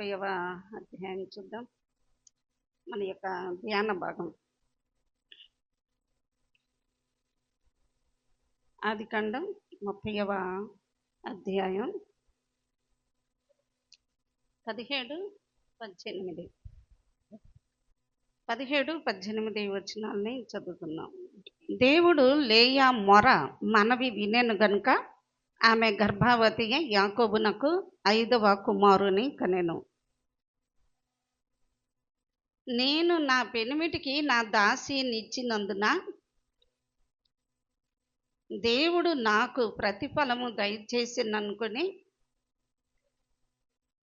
30వ అధ్యాయం చూద్దాం. మన యొక్క ధ్యాన భాగం ఆదికాండం 30వ అధ్యాయం 17-18 వచనాల్ని చదువుతున్నాం. దేవుడు లేయా మొర మనవి వినెను గనుక ఆమె గర్భవతి యాకోబునకు 5వ కుమారుని కనెను. నేను నా పెనిమిటికి నా దాసినిచ్చినందున దేవుడు నాకు ప్రతిఫలము దయచేసిననుకొని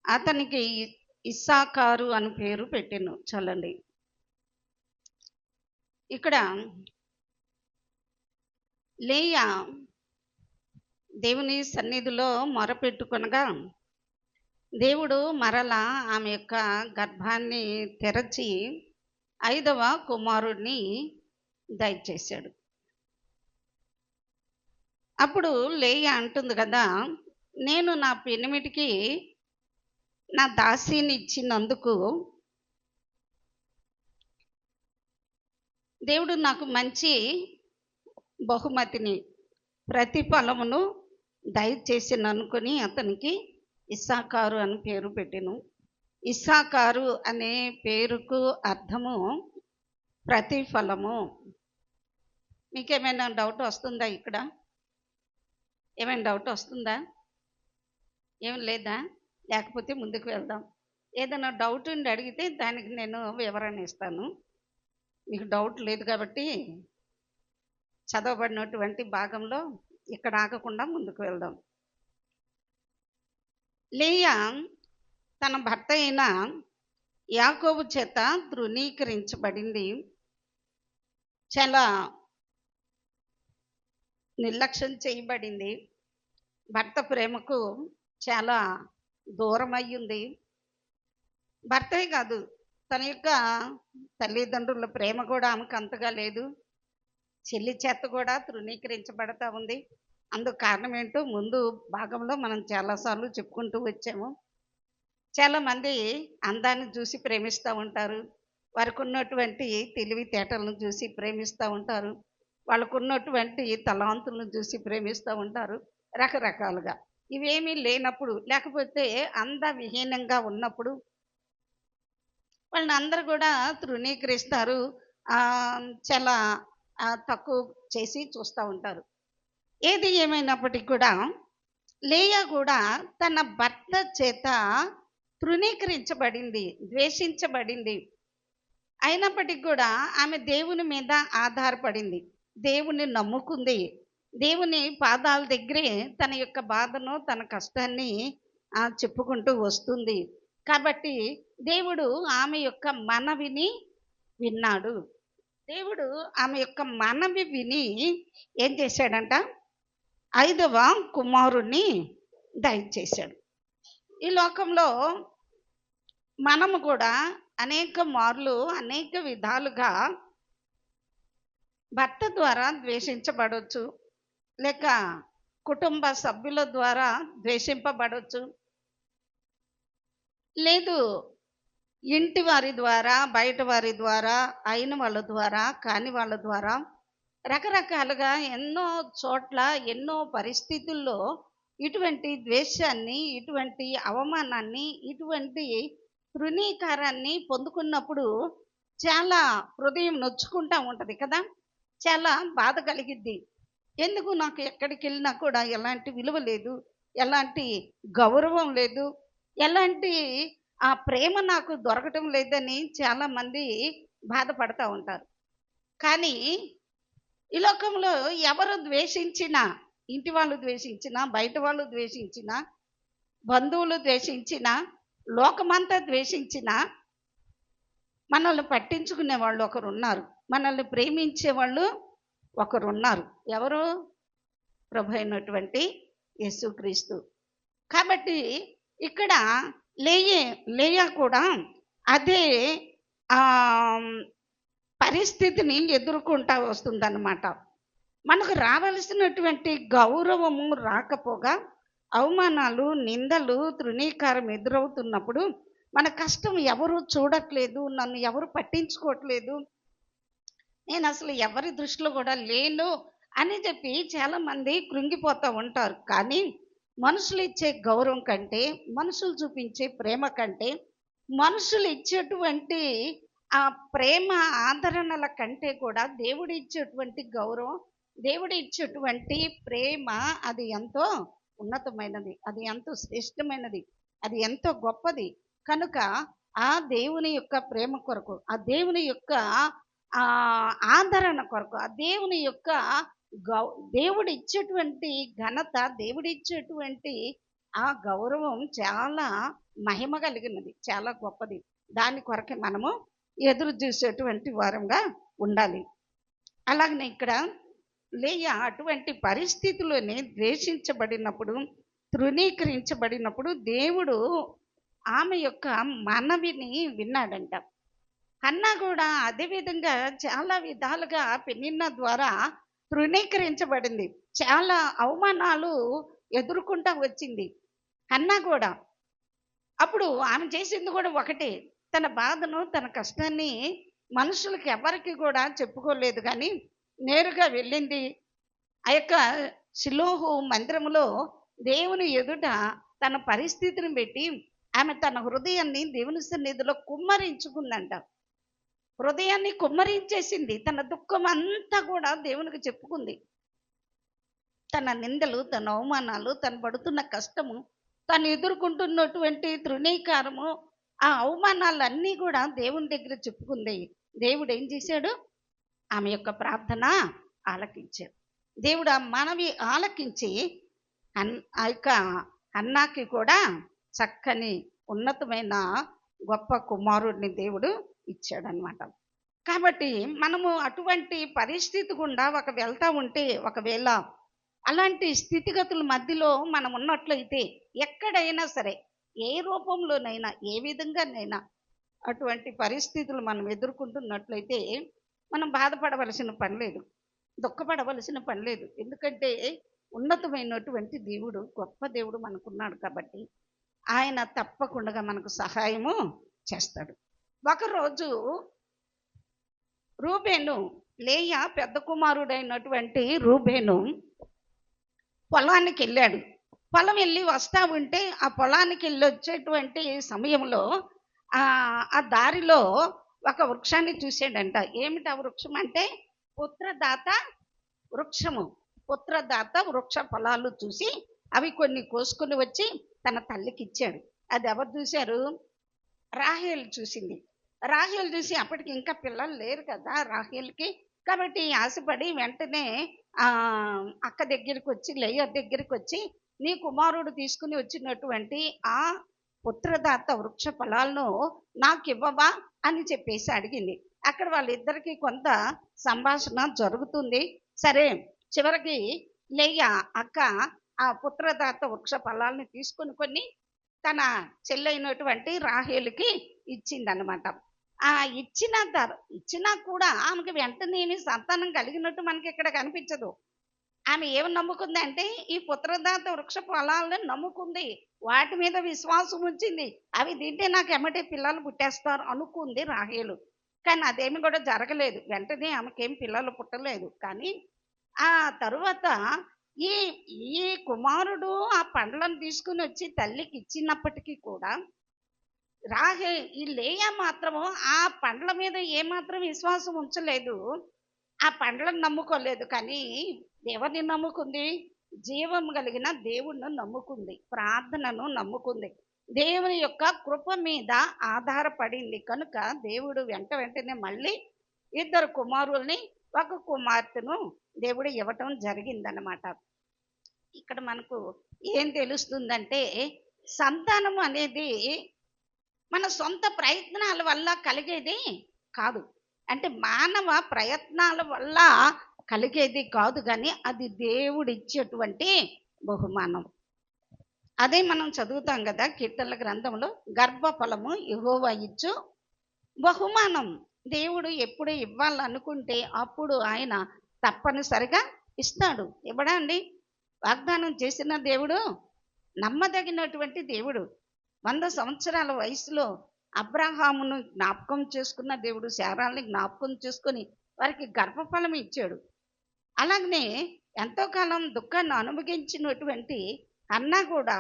అతనికి ఇస్సాకారు అని పేరు పెట్టెను. చలండి. ఇక్కడ లేయా దేవుని సన్నిధిలో మొరపెట్టుకొనగా దేవుడు మరలా ఆమె యొక్క గర్భాన్ని తెరచి 5వ కుమారుడిని దయచేశాడు. అప్పుడు లేయా అంటుంది కదా, నేను నా పెనిమిటికి నా దాసిని ఇచ్చినందుకు దేవుడు నాకు మంచి బహుమతిని ప్రతిఫలమును దయచేసిన అనుకుని అతనికి ఇస్సాకారు అని పేరు పెట్టెను. ఇస్సాకారు అనే పేరుకు అర్థము ప్రతిఫలము. మీకేమైనా డౌట్ వస్తుందా? ఇక్కడ ఏమైనా డౌట్ వస్తుందా? ఏం లేదా? లేకపోతే ముందుకు వెళ్దాం. ఏదైనా డౌట్ ఉండి అడిగితే దానికి నేను వివరణ ఇస్తాను. మీకు డౌట్ లేదు కాబట్టి చదవబడినటువంటి భాగంలో ఇక్కడ ఆగకుండా ముందుకు వెళ్దాం. లేయా తన భర్త అయిన యాకోబు చేత తృణీకరించబడింది. చాలా నిర్లక్ష్యం చేయబడింది. భర్త ప్రేమకు చాలా దూరం అయ్యింది. భర్తే కాదు, తన యొక్క తల్లిదండ్రుల ప్రేమ కూడా ఆమెకు అంతగా లేదు. చెల్లి చేత కూడా తృణీకరించబడతా ఉంది. అందుకు కారణం ఏంటో ముందు భాగంలో మనం చాలాసార్లు చెప్పుకుంటూ వచ్చాము. చాలామంది అందాన్ని చూసి ప్రేమిస్తూ ఉంటారు. వారికి ఉన్నటువంటి తెలివితేటలను చూసి ప్రేమిస్తూ ఉంటారు. వాళ్ళకు ఉన్నటువంటి తలాంతులను చూసి ప్రేమిస్తూ ఉంటారు. రకరకాలుగా ఇవేమీ లేనప్పుడు, లేకపోతే అందవిహీనంగా ఉన్నప్పుడు వాళ్ళని అందరూ కూడా తృణీకరిస్తారు. చాలా తక్కువ చేసి చూస్తూ ఉంటారు. ఏది ఏమైనప్పటికీ కూడా లేయా కూడా తన భర్త చేత తృణీకరించబడింది, ద్వేషించబడింది. అయినప్పటికీ కూడా ఆమె దేవుని మీద ఆధారపడింది, దేవుని నమ్ముకుంది. దేవుని పాదాల దగ్గరే తన యొక్క బాధను, తన కష్టాన్ని చెప్పుకుంటూ వస్తుంది. కాబట్టి దేవుడు ఆమె యొక్క మనవిని విన్నాడు. దేవుడు ఆమె యొక్క మనవి విని ఏం చేశాడంట? 5వ కుమారుణ్ణి దయచేశాడు. ఈ లోకంలో మనము కూడా అనేక మార్లు అనేక విధాలుగా భర్త ద్వారా ద్వేషించబడవచ్చు, లేక కుటుంబ సభ్యుల ద్వారా ద్వేషింపబడవచ్చు, లేదు ఇంటి వారి ద్వారా, బయట వారి ద్వారా, అయిన వాళ్ళ ద్వారా, కాని వాళ్ళ ద్వారా, రకరకాలుగా ఎన్నో చోట్ల ఎన్నో పరిస్థితుల్లో ఇటువంటి ద్వేషాన్ని, ఇటువంటి అవమానాన్ని, ఇటువంటి తృణీకారాన్ని పొందుకున్నప్పుడు చాలా హృదయం నొచ్చుకుంటూ ఉంటుంది కదా, చాలా బాధ కలిగిద్ది. ఎందుకు నాకు ఎక్కడికి వెళ్ళినా కూడా ఎలాంటి విలువ లేదు, ఎలాంటి గౌరవం లేదు, ఎలాంటి ఆ ప్రేమ నాకు దొరకటం లేదని చాలామంది బాధపడతా ఉంటారు. కానీ ఈ లోకంలో ఎవరు ద్వేషించినా, ఇంటి వాళ్ళు ద్వేషించినా, బయట వాళ్ళు ద్వేషించినా, బంధువులు ద్వేషించినా, లోకమంతా ద్వేషించినా, మనల్ని పట్టించుకునే వాళ్ళు ఒకరు ఉన్నారు, మనల్ని ప్రేమించే వాళ్ళు ఒకరు ఉన్నారు. ఎవరు? ప్రభు అయినటువంటి యేసుక్రీస్తు. కాబట్టి ఇక్కడ లేయా కూడా అదే పరిస్థితిని ఎదుర్కొంటా వస్తుందన్నమాట. మనకు రావలసినటువంటి గౌరవము రాకపోగా, అవమానాలు, నిందలు, తృణీకారం ఎదురవుతున్నప్పుడు మన కష్టం ఎవరు చూడట్లేదు, నన్ను ఎవరు పట్టించుకోవట్లేదు, నేను అసలు ఎవరి దృష్టిలో కూడా లేను అని చెప్పి చాలామంది కృంగిపోతూ ఉంటారు. కానీ మనుషులు ఇచ్చే గౌరవం కంటే, మనుషులు చూపించే ప్రేమ కంటే, మనుషులు ఇచ్చేటువంటి ఆ ప్రేమ ఆదరణల కంటే కూడా దేవుడు ఇచ్చేటువంటి గౌరవం, దేవుడు ఇచ్చేటువంటి ప్రేమ అది ఎంతో ఉన్నతమైనది, అది ఎంతో శ్రేష్టమైనది, అది ఎంతో గొప్పది. కనుక ఆ దేవుని యొక్క ప్రేమ కొరకు, ఆ దేవుని యొక్క ఆదరణ కొరకు, ఆ దేవుని యొక్క గౌ దేవుడు ఇచ్చేటువంటి ఘనత, దేవుడు ఇచ్చేటువంటి ఆ గౌరవం చాలా మహిమ కలిగినది, చాలా గొప్పది. దాని కొరకే మనము ఎదురు చూసేటువంటి వారంగా ఉండాలి. అలాగనే ఇక్కడ లేయా అటువంటి పరిస్థితుల్లోనే ద్వేషించబడినప్పుడు, తృణీకరించబడినప్పుడు దేవుడు ఆమె యొక్క మనవిని విన్నాడంట. హన్నా కూడా అదే విధంగా చాలా విధాలుగా పెనిన్నా ద్వారా తృణీకరించబడింది, చాలా అవమానాలు ఎదుర్కొంటా వచ్చింది హన్నా కూడా. అప్పుడు ఆమె చేసింది కూడా ఒకటే, తన బాధను, తన కష్టాన్ని మనుషులకి ఎవరికి కూడా చెప్పుకోలేదు, కానీ నేరుగా వెళ్ళింది ఆ యొక్క షిలోహు మందిరములో దేవుని ఎదుట తన పరిస్థితిని పెట్టి ఆమె తన హృదయాన్ని దేవుని సన్నిధిలో కుమ్మరించుకుందంట. హృదయాన్ని కుమ్మరించేసింది, తన దుఃఖం అంతా కూడా దేవునికి చెప్పుకుంది. తన నిందలు, తన అవమానాలు, తను పడుతున్న కష్టము, తను ఎదుర్కొంటున్నటువంటి తృణీకారము, ఆ అవమానాలన్నీ కూడా దేవుని దగ్గర చెప్పుకుంది. దేవుడు ఏం చేశాడు? ఆమె యొక్క ప్రార్థన ఆలకించాడు. దేవుడు ఆ మనవి ఆలకించి ఆ యొక్క హన్నాకి కూడా చక్కని ఉన్నతమైన గొప్ప కుమారుడిని దేవుడు ఇచ్చాడనమాట. కాబట్టి మనము అటువంటి పరిస్థితి గుండా వెళ్తా ఉంటే, ఒకవేళ అలాంటి స్థితిగతుల మధ్యలో మనం ఉన్నట్లయితే, ఎక్కడైనా సరే, ఏ రూపంలోనైనా, ఏ విధంగానైనా అటువంటి పరిస్థితులు మనం ఎదుర్కొంటున్నట్లయితే మనం బాధపడవలసిన పని లేదు, దుఃఖపడవలసిన పని లేదు. ఎందుకంటే ఉన్నతమైనటువంటి దేవుడు, గొప్ప దేవుడు మనకున్నాడు కాబట్టి ఆయన తప్పకుండా మనకు సహాయము చేస్తాడు. ఒకరోజు రూబేను, లేయా పెద్ద కుమారుడైనటువంటి రూబేను పొలానికి వెళ్ళాడు. పొలం వెళ్ళి వస్తా ఉంటే, ఆ పొలానికి వెళ్ళి వచ్చేటువంటి సమయంలో ఆ దారిలో ఒక వృక్షాన్ని చూసాడంట. ఏమిటి ఆ వృక్షం అంటే? పుత్రదాత వృక్షము. పుత్రదాత వృక్ష ఫలాలు చూసి అవి కొన్ని కోసుకొని వచ్చి తన తల్లికి ఇచ్చాడు. అది ఎవరు చూశారు? రాహేలు చూసింది. రాహేలు చూసి, అప్పటికి ఇంకా పిల్లలు లేరు కదా రాహేల్కి, కాబట్టి ఆశపడి వెంటనే అక్క దగ్గరికి వచ్చి, లేయా దగ్గరికి వచ్చి, నీ కుమారుడు తీసుకుని వచ్చినటువంటి ఆ పుత్రదాత వృక్ష ఫలాలను నాకు ఇవ్వవా అని చెప్పేసి అడిగింది. అక్కడ వాళ్ళిద్దరికి కొంత సంభాషణ జరుగుతుంది. సరే, చివరికి లేయా అక్క ఆ పుత్రదాత వృక్ష ఫలాలను తీసుకొని కొన్ని తన చెల్లైనటువంటి రాహేలుకి ఇచ్చిందనమాట. ఇచ్చినా కూడా ఆమెకి వెంటనే సంతానం కలిగినట్టు మనకి ఇక్కడ కనిపించదు. ఆమె ఏమి నమ్ముకుంది అంటే, ఈ పుత్రదాత వృక్ష ఫలాలను నమ్ముకుంది, వాటి మీద విశ్వాసం ఉంచింది. అవి తింటే నాకు ఎమ్మటే పిల్లలు పుట్టేస్తారు అనుకుంది రాహేలు. కానీ అదేమి కూడా జరగలేదు. వెంటనే ఆమెకేం పిల్లలు పుట్టలేదు. కానీ ఆ తరువాత ఈ ఈ కుమారుడు ఆ పండ్లను తీసుకుని వచ్చి తల్లికి ఇచ్చినప్పటికీ కూడా ఈ లేయా మాత్రము ఆ పండ్ల మీద ఏమాత్రం విశ్వాసం ఉంచలేదు, ఆ పండ్లను నమ్ముకోలేదు. కానీ ఎవరిని నమ్ముకుంది? జీవం కలిగిన దేవుణ్ణి నమ్ముకుంది, ప్రార్థనను నమ్ముకుంది, దేవుని యొక్క కృప మీద ఆధారపడింది. కనుక దేవుడు వెంటనే మళ్ళీ ఇద్దరు కుమారుల్ని, ఒక కుమార్తెను దేవుడు ఇవ్వటం జరిగిందనమాట. ఇక్కడ మనకు ఏం తెలుస్తుందంటే, సంతానం అనేది మన సొంత ప్రయత్నాల వల్ల కలిగేది కాదు. అంటే మానవ ప్రయత్నాల వల్ల కలిగేది కాదు, కానీ అది దేవుడు ఇచ్చేటువంటి బహుమానం. అదే మనం చదువుతాం కదా కీర్తనల గ్రంథంలో, గర్భఫలము యెహోవా ఇచ్చు బహుమానం. దేవుడు ఎప్పుడు ఇవ్వాలనుకుంటే అప్పుడు ఆయన తప్పనిసరిగా ఇస్తాడు. ఇవ్వడా అండి? వాగ్దానం చేసిన దేవుడు నమ్మదగినటువంటి దేవుడు. 100 సంవత్సరాల వయసులో అబ్రహామును జ్ఞాపకం చేసుకున్న దేవుడు శారాల్ని జ్ఞాపకం చేసుకొని వారికి గర్భఫలం ఇచ్చాడు. అలాగనే ఎంతో కాలం దుఃఖాన్ని అనుభవించినటువంటి అన్నా కూడా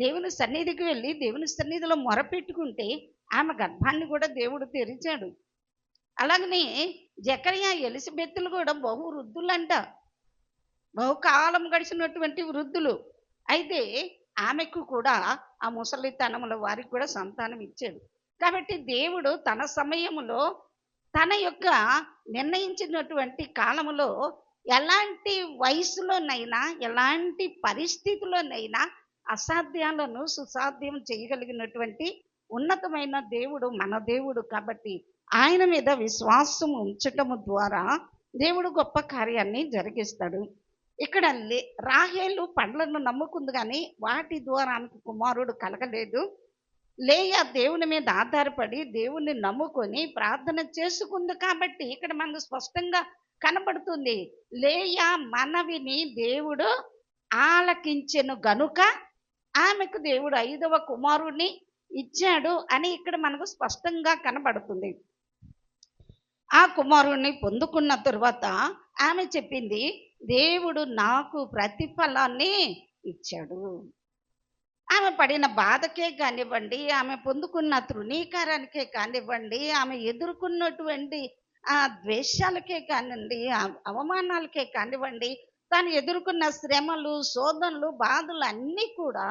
దేవుని సన్నిధికి వెళ్ళి దేవుని సన్నిధిలో మొరపెట్టుకుంటే ఆమె గర్భాన్ని కూడా దేవుడు తెరిచాడు. అలాగనే జకర్యా ఎలిజబెత్తులు కూడా బహు వృద్ధులంట, బహుకాలం గడిచినటువంటి వృద్ధులు. అయితే ఆమెకు కూడా ఆ ముసలితనముల వారికి కూడా సంతానం ఇచ్చాడు. కాబట్టి దేవుడు తన సమయములో తన యొక్క నిర్ణయించినటువంటి కాలములో ఎలాంటి వయసులోనైనా ఎలాంటి పరిస్థితిలోనైనా అసాధ్యాలను సుసాధ్యం చేయగలిగినటువంటి ఉన్నతమైన దేవుడు మన దేవుడు. కాబట్టి ఆయన మీద విశ్వాసం ఉంచటము ద్వారా దేవుడు గొప్ప కార్యాన్ని జరిగిస్తాడు. ఇక్కడ రాహేలు పండ్లను నమ్ముకుంది కానీ వాటి ద్వారా ఆమెకు కుమారుడు కలగలేదు. లేయా దేవుని మీద ఆధారపడి దేవుణ్ణి నమ్ముకొని ప్రార్థన చేసుకుంది. కాబట్టి ఇక్కడ మనకు స్పష్టంగా కనబడుతుంది, లేయా మనవిని దేవుడు ఆలకించెను గనుక ఆమెకు దేవుడు 5వ కుమారుడిని ఇచ్చాడు అని ఇక్కడ మనకు స్పష్టంగా కనబడుతుంది. ఆ కుమారుణ్ణి పొందుకున్న తరువాత ఆమె చెప్పింది, దేవుడు నాకు ప్రతిఫలాన్ని ఇచ్చాడు. ఆమె పడిన బాధకే కానివ్వండి, ఆమె పొందుకున్న తృణీకారానికే కానివ్వండి, ఆమె ఎదుర్కొన్నటువంటి ఆ ద్వేషాలకే కానివ్వండి, అవమానాలకే కానివ్వండి, తాను ఎదుర్కొన్న శ్రమలు, శోధనలు, బాధలు అన్నీ కూడా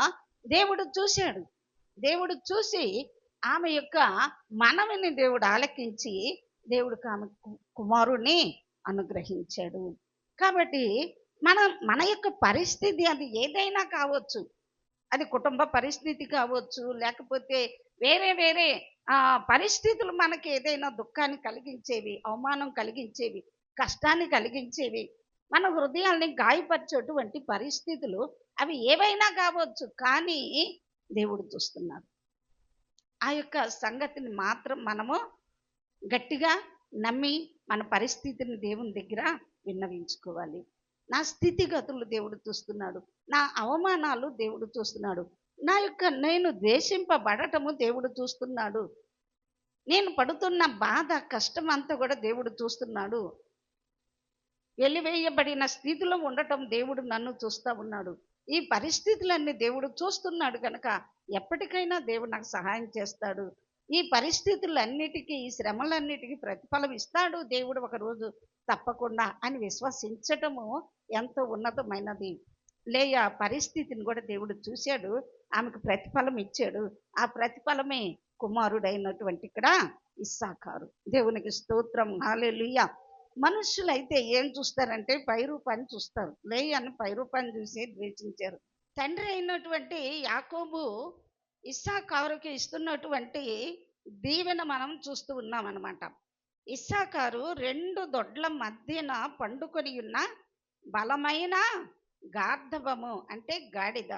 దేవుడు చూశాడు. దేవుడు చూసి ఆమె యొక్క మనవిని దేవుడు ఆలకించి దేవుడికి ఆమె కుమారుణ్ణి అనుగ్రహించాడు. కాబట్టి మన యొక్క పరిస్థితి అది ఏదైనా కావచ్చు, అది కుటుంబ పరిస్థితి కావచ్చు, లేకపోతే వేరే వేరే పరిస్థితులు మనకి ఏదైనా దుఃఖాన్ని కలిగించేవి, అవమానం కలిగించేవి, కష్టాన్ని కలిగించేవి, మన హృదయాల్ని గాయపరిచేటువంటి పరిస్థితులు అవి ఏవైనా కావచ్చు. కానీ దేవుడు చూస్తున్నాడు. ఆ యొక్క సంగతిని మాత్రం మనము గట్టిగా నమ్మి మన పరిస్థితిని దేవుని దగ్గర విన్నవించుకోవాలి. నా స్థితిగతులు దేవుడు చూస్తున్నాడు, నా అవమానాలు దేవుడు చూస్తున్నాడు, నేను ద్వేషింపబడటము దేవుడు చూస్తున్నాడు, నేను పడుతున్న బాధ కష్టం అంతా కూడా దేవుడు చూస్తున్నాడు, వెలివేయబడిన స్థితిలో ఉండటం దేవుడు నన్ను చూస్తూ ఉన్నాడు. ఈ పరిస్థితులన్నీ దేవుడు చూస్తున్నాడు కనుక ఎప్పటికైనా దేవుడు నాకు సహాయం చేస్తాడు. ఈ పరిస్థితులన్నిటికీ, ఈ శ్రమలన్నిటికీ ప్రతిఫలం ఇస్తాడు దేవుడు ఒకరోజు తప్పకుండా అని విశ్వసించటము ఎంతో ఉన్నతమైనది. లేయా పరిస్థితిని కూడా దేవుడు చూశాడు, ఆమెకు ప్రతిఫలం ఇచ్చాడు. ఆ ప్రతిఫలమే కుమారుడైనటువంటి ఇక్కడ ఇస్సాకారు. దేవునికి స్తోత్రం, హల్లెలూయా. మనుషులైతే ఏం చూస్తారంటే పై రూపాన్ని చూస్తారు. లేయాని పై రూపాన్ని చూసి ద్వేషించారు. తండ్రి అయినటువంటి యాకోబు ఇస్సాకారుకి ఇస్తున్నటువంటి దీవెన మనం చూస్తూ ఉన్నాం అన్నమాట. ఇస్సాకారు 2 దొడ్ల మధ్యన పండుకొని ఉన్న బలమైన గార్ధబము అంటే గాడిద.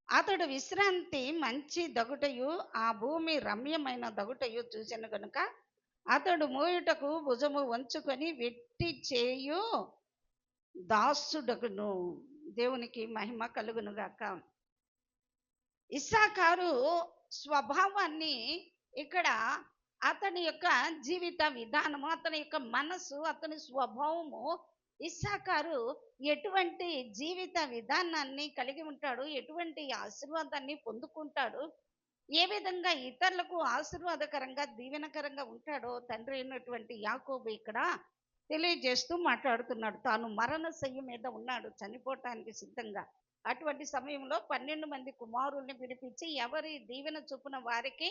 అతడు విశ్రాంతి మంచి దగుటయు ఆ భూమి రమ్యమైన దగుటయు చూసిన కనుక అతడు మోయుటకు భుజము వంచుకొని వెట్టి చేయు దాసుడగును. దేవునికి మహిమ కలుగును గాక. ఇస్సాకారు స్వభావాన్ని ఇక్కడ అతని యొక్క జీవిత విధానము, అతని యొక్క మనసు, అతని స్వభావము, ఇస్సాకారు ఎటువంటి జీవిత విధానాన్ని కలిగి ఉంటాడు, ఎటువంటి ఆశీర్వాదాన్ని పొందుకుంటాడు, ఏ విధంగా ఇతరులకు ఆశీర్వాదకరంగా దీవెనకరంగా ఉంటాడో తండ్రి అయినటువంటి యాకోబు ఇక్కడ తెలియజేస్తూ మాట్లాడుతున్నాడు. తాను మరణ శయ్య మీద ఉన్నాడు, చనిపోవటానికి సిద్ధంగా. అటువంటి సమయంలో 12 మంది కుమారుల్ని పిలిపించి ఎవరి దీవెన చొప్పున వారికి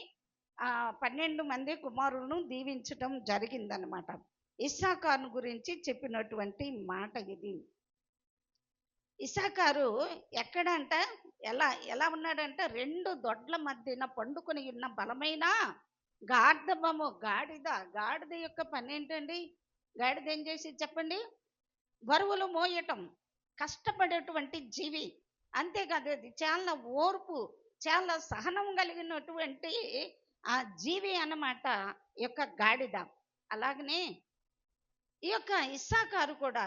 12 మంది కుమారులను దీవించటం జరిగిందనమాట. ఇస్సాకారు గురించి చెప్పినటువంటి మాట ఇది. ఇస్సాకారు ఎక్కడంట ఎలా ఉన్నాడంట, 2 దొడ్ల మధ్యన పండుకొని ఉన్న బలమైన గార్ధబము. గాడిద యొక్క పని ఏంటండి? గాడిద ఏం చేసి చెప్పండి? బరువులు మోయటం, కష్టపడేటువంటి జీవి. అంతేకాదు, అది చాలా ఓర్పు, చాలా సహనం కలిగినటువంటి ఆ జీవి అన్నమాట ఈ యొక్క గాడిద. అలాగనే ఈ యొక్క ఇస్సాకారు కూడా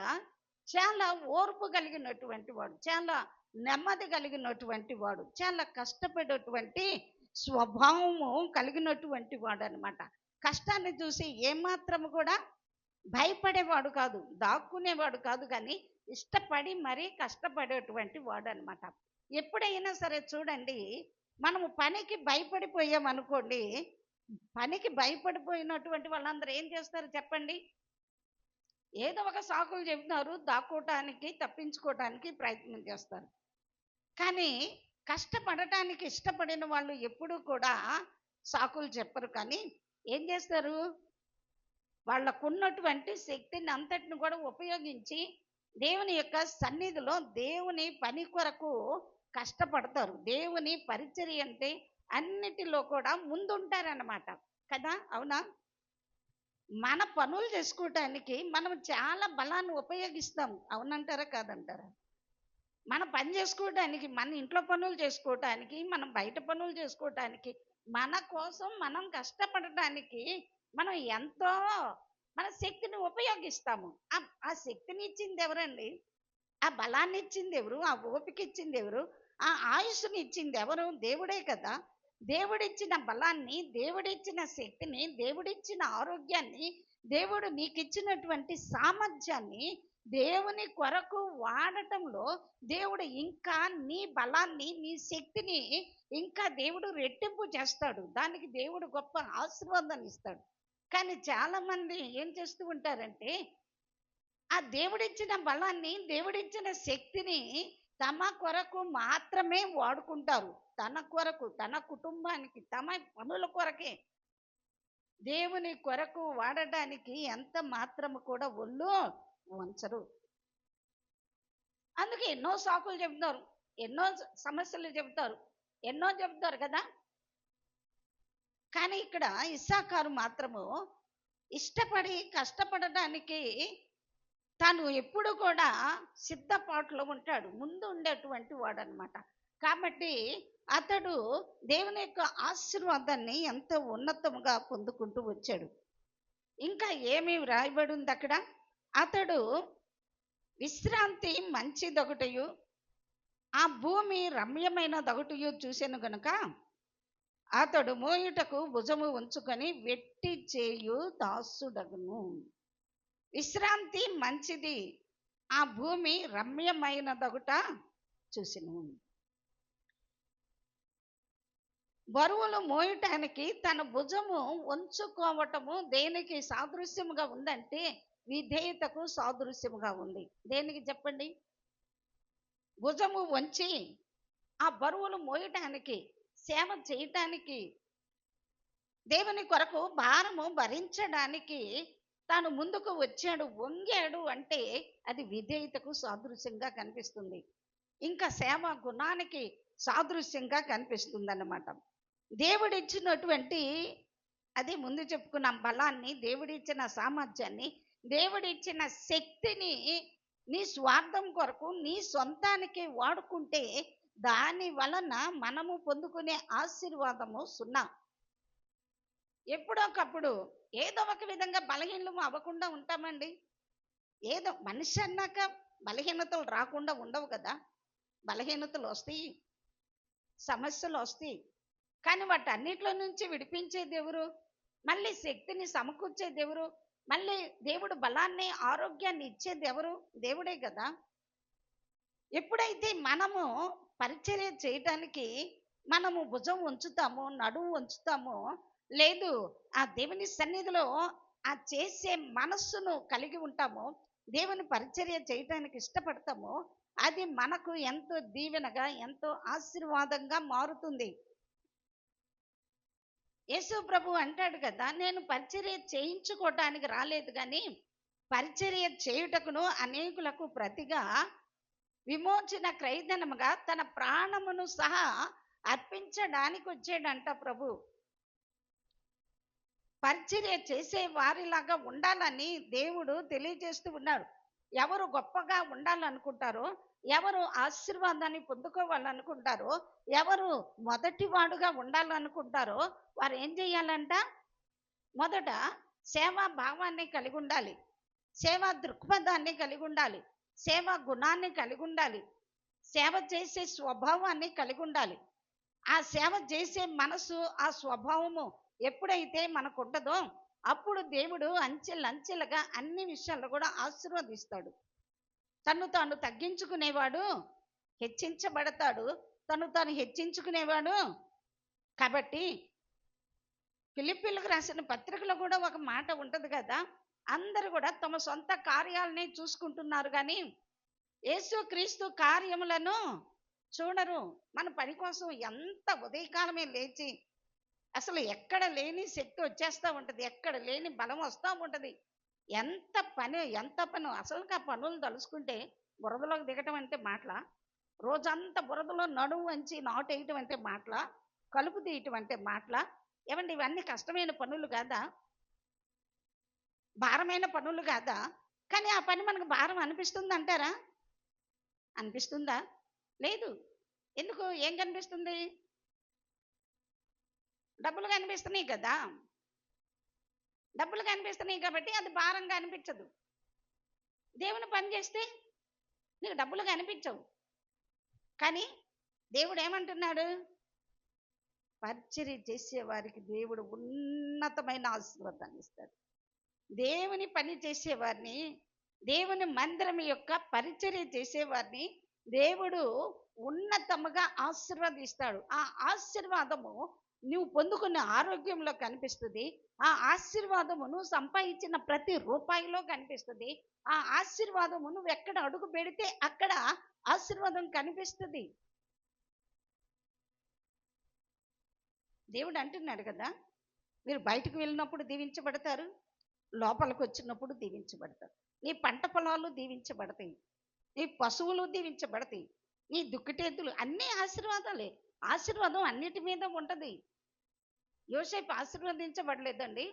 చాలా ఓర్పు కలిగినటువంటి వాడు, చాలా నెమ్మది కలిగినటువంటి వాడు, చాలా కష్టపడేటువంటి స్వభావము కలిగినటువంటి వాడు అనమాట. కష్టాన్ని చూసి ఏమాత్రము కూడా భయపడేవాడు కాదు, దాక్కునేవాడు కాదు, కానీ ఇష్టపడి మరీ కష్టపడేటువంటి వాడు అనమాట. ఎప్పుడైనా సరే చూడండి, మనము పనికి భయపడిపోయామనుకోండి, పనికి భయపడిపోయినటువంటి వాళ్ళందరూ ఏం చేస్తారు చెప్పండి? ఏదో ఒక సాకులు చెబుతున్నారు, దాక్కోవటానికి తప్పించుకోవటానికి ప్రయత్నం చేస్తారు. కానీ కష్టపడటానికి ఇష్టపడిన వాళ్ళు ఎప్పుడూ కూడా సాకులు చెప్పరు, కానీ ఏం చేస్తారు? వాళ్ళకున్నటువంటి శక్తిని అంతటిని కూడా ఉపయోగించి దేవుని యొక్క సన్నిధిలో దేవుని పని కొరకు కష్టపడతారు. దేవుని పరిచర్య అంటే అన్నిటిలో కూడా ముందుంటారన్నమాట కదా, అవునా? మన పనులు చేసుకోవటానికి మనం చాలా బలాన్ని ఉపయోగిస్తాం, అవునంటారా కాదంటారా? మన పని చేసుకోవడానికి, మన ఇంట్లో పనులు చేసుకోవటానికి, మనం బయట పనులు చేసుకోవటానికి, మన కోసం మనం కష్టపడటానికి మనం ఎంతో మన శక్తిని ఉపయోగిస్తాము. ఆ శక్తిని ఇచ్చింది ఎవరండి? ఆ బలాన్ని ఇచ్చింది ఎవరు? ఆ ఓపిక ఇచ్చింది ఎవరు? ఆ ఆయుష్ని ఇచ్చింది ఎవరు? దేవుడే కదా. దేవుడిచ్చిన బలాన్ని, దేవుడిచ్చిన శక్తిని, దేవుడిచ్చిన ఆరోగ్యాన్ని, దేవుడు నీకు ఇచ్చినటువంటి సామర్థ్యాన్ని దేవుని కొరకు వాడటంలో దేవుడు ఇంకా నీ బలాన్ని, నీ శక్తిని ఇంకా దేవుడు రెట్టింపు చేస్తాడు. దానికి దేవుడు గొప్ప ఆశీర్వాదాన్ని ఇస్తాడు. కానీ చాలా మంది ఏం చేస్తూ ఉంటారంటే, ఆ దేవుడిచ్చిన బలాన్ని, దేవుడిచ్చిన శక్తిని తమ కొరకు మాత్రమే వాడుకుంటారు. తన కొరకు, తన కుటుంబానికి, తమ పనుల కొరకే. దేవుని కొరకు వాడడానికి ఎంత మాత్రము కూడా ఒళ్ళు వంచరు. అందుకే ఎన్నో సాకులు చెబుతారు, ఎన్నో సమస్యలు చెబుతారు, ఎన్నో చెబుతారు కదా. కానీ ఇక్కడ ఇస్సాకారు మాత్రము ఇష్టపడి కష్టపడడానికి తాను ఎప్పుడు కూడా సిద్ధపాటులో ఉంటాడు, ముందు ఉండేటువంటి వాడు అనమాట. కాబట్టి అతడు దేవుని యొక్క ఆశీర్వాదాన్ని ఎంతో ఉన్నతముగా పొందుకుంటూ వచ్చాడు. ఇంకా ఏమి వ్రాయబడి ఉంది అక్కడ? అతడు విశ్రాంతి మంచిదొకటయు, ఆ భూమి రమ్యమైనదొకటయు చూసెను గనుక అతడు మోయుటకు భుజము ఉంచుకొని వెట్టి చేయు దాసుడగును. విశ్రాంతి మంచిది, ఆ భూమి రమ్యమైనదొకట చూసెను. బరువులు మోయటానికి తన భుజము ఉంచుకోవటము దేనికి సాదృశ్యముగా ఉందంటే విధేయతకు సాదృశ్యముగా ఉంది. దేనికి చెప్పండి? భుజము వంచి ఆ బరువులు మోయటానికి, సేవ చేయటానికి, దేవుని కొరకు భారము భరించడానికి తాను ముందుకు వచ్చాడు, వంగాడు అంటే అది విధేయతకు సాదృశ్యంగా కనిపిస్తుంది. ఇంకా సేవ గుణానికి సాదృశ్యంగా కనిపిస్తుంది అన్నమాట. దేవుడిచ్చినటువంటి, అది ముందు చెప్పుకున్న బలాన్ని, దేవుడిచ్చిన సామర్థ్యాన్ని, దేవుడిచ్చిన శక్తిని నీ స్వార్థం కొరకు, నీ సొంతానికి వాడుకుంటే దాని వలన మనము పొందుకునే ఆశీర్వాదము సున్నా. ఎప్పుడొకప్పుడు ఏదో ఒక విధంగా బలహీనము అవ్వకుండా ఉంటామండి. ఏదో మనిషి అన్నాక బలహీనతలు రాకుండా ఉండవు కదా. బలహీనతలు వస్తాయి, సమస్యలు వస్తాయి, కానీ వాటన్నిటిలో నుంచి విడిపించేది ఎవరు? మళ్ళీ శక్తిని సమకూర్చేది ఎవరు? మళ్ళీ దేవుడు బలాన్ని, ఆరోగ్యాన్ని ఇచ్చేది ఎవరు? దేవుడే కదా. ఎప్పుడైతే మనము పరిచర్య చేయటానికి మనము భుజం ఉంచుతామో, నడుము ఉంచుతామో, లేదు ఆ దేవుని సన్నిధిలో ఆ చేసే మనస్సును కలిగి ఉంటామో, దేవుని పరిచర్య చేయటానికి ఇష్టపడతామో, అది మనకు ఎంతో దీవెనగా, ఎంతో ఆశీర్వాదంగా మారుతుంది. యేసు ప్రభు అంటాడు కదా, నేను పరిచర్య చేయించుకోవటానికి రాలేదు కానీ పరిచర్య చేయుటకును అనేకులకు ప్రతిగా విమోచన క్రయధనముగా తన ప్రాణమును సహా అర్పించడానికి వచ్చాడంట ప్రభు. పరిచర్య చేసే వారిలాగా ఉండాలని దేవుడు తెలియజేస్తూ ఉన్నాడు. ఎవరు గొప్పగా ఉండాలనుకుంటారో, ఎవరు ఆశీర్వాదాన్ని పొందుకోవాలనుకుంటారో, ఎవరు మొదటి వాడుగా ఉండాలనుకుంటారో వారు ఏం చేయాలంట? మొదట సేవా భావాన్ని కలిగి ఉండాలి, సేవా దృక్పథాన్ని కలిగి ఉండాలి, సేవా గుణాన్ని కలిగి ఉండాలి, సేవ చేసే స్వభావాన్ని కలిగి ఉండాలి. ఆ సేవ చేసే మనసు, ఆ స్వభావము ఎప్పుడైతే మనకు ఉంటుందో అప్పుడు దేవుడు అంచెలంచెలుగా అన్ని విషయాల్లో కూడా ఆశీర్వదిస్తాడు. తను తాను తగ్గించుకునేవాడు హెచ్చించబడతాడు. తను తాను హెచ్చించుకునేవాడు. కాబట్టి ఫిలిప్పీలకు రాసిన పత్రికలో కూడా ఒక మాట ఉంటది కదా, అందరూ కూడా తమ సొంత కార్యాలనే చూసుకుంటున్నారు కానీ యేసుక్రీస్తు కార్యములను చూడరు. మన పని కోసం ఎంత ఉదయకాలమే లేచి అసలు ఎక్కడ లేని శక్తి వచ్చేస్తూ ఉంటుంది, ఎక్కడ లేని బలం వస్తూ ఉంటుంది. ఎంత పని అసలు ఆ పనులు తలుసుకుంటే బురదలోకి దిగటం అంటే మాటలా? రోజంతా బురదలో నడుము వంచి నాటేయటం అంటే మాటలా? కలుపు తీయటం అంటే మాటలా? ఏమండి, ఇవన్నీ కష్టమైన పనులు కాదా? భారమైన పనులు కాదా? కానీ ఆ పని మనకు భారం అనిపిస్తుంది అంటారా? అనిపిస్తుందా? లేదు. ఎందుకు? ఏం కనిపిస్తుంది? డబ్బులు కనిపిస్తున్నాయి కదా. డబ్బులు కనిపిస్తున్నాయి కాబట్టి అది భారంగా అనిపించదు. దేవుని పని చేస్తే నీకు డబ్బులు కనిపించవు. కానీ దేవుడు ఏమంటున్నాడు? పరిచర్య చేసే వారికి దేవుడు ఉన్నతమైన ఆశీర్వాదాన్ని ఇస్తాడు. దేవుని పని చేసేవారిని, దేవుని మందిరం యొక్క పరిచర్య చేసేవారిని దేవుడు ఉన్నతముగా ఆశీర్వదిస్తాడు. ఆ ఆశీర్వాదము నువ్వు పొందుకున్న ఆరోగ్యంలో కనిపిస్తుంది. ఆ ఆశీర్వాదము నువ్వు సంపాదించిన ప్రతి రూపాయిలో కనిపిస్తుంది. ఆ ఆశీర్వాదము నువ్వు ఎక్కడ అడుగు పెడితే అక్కడ ఆశీర్వాదం కనిపిస్తుంది. దేవుడు అంటున్నాడు కదా, మీరు బయటకు వెళ్ళినప్పుడు దీవించబడతారు, లోపలికి వచ్చినప్పుడు దీవించబడతారు. నీ పంట పొలాలు దీవించబడతాయి, నీ పశువులు దీవించబడతాయి, నీ దుక్కటేతులు అన్నీ ఆశీర్వాదాలే. ఆశీర్వాదం అన్నిటి మీద ఉంటుంది. యోసేపు ఆశీర్వదించబడలేదండి.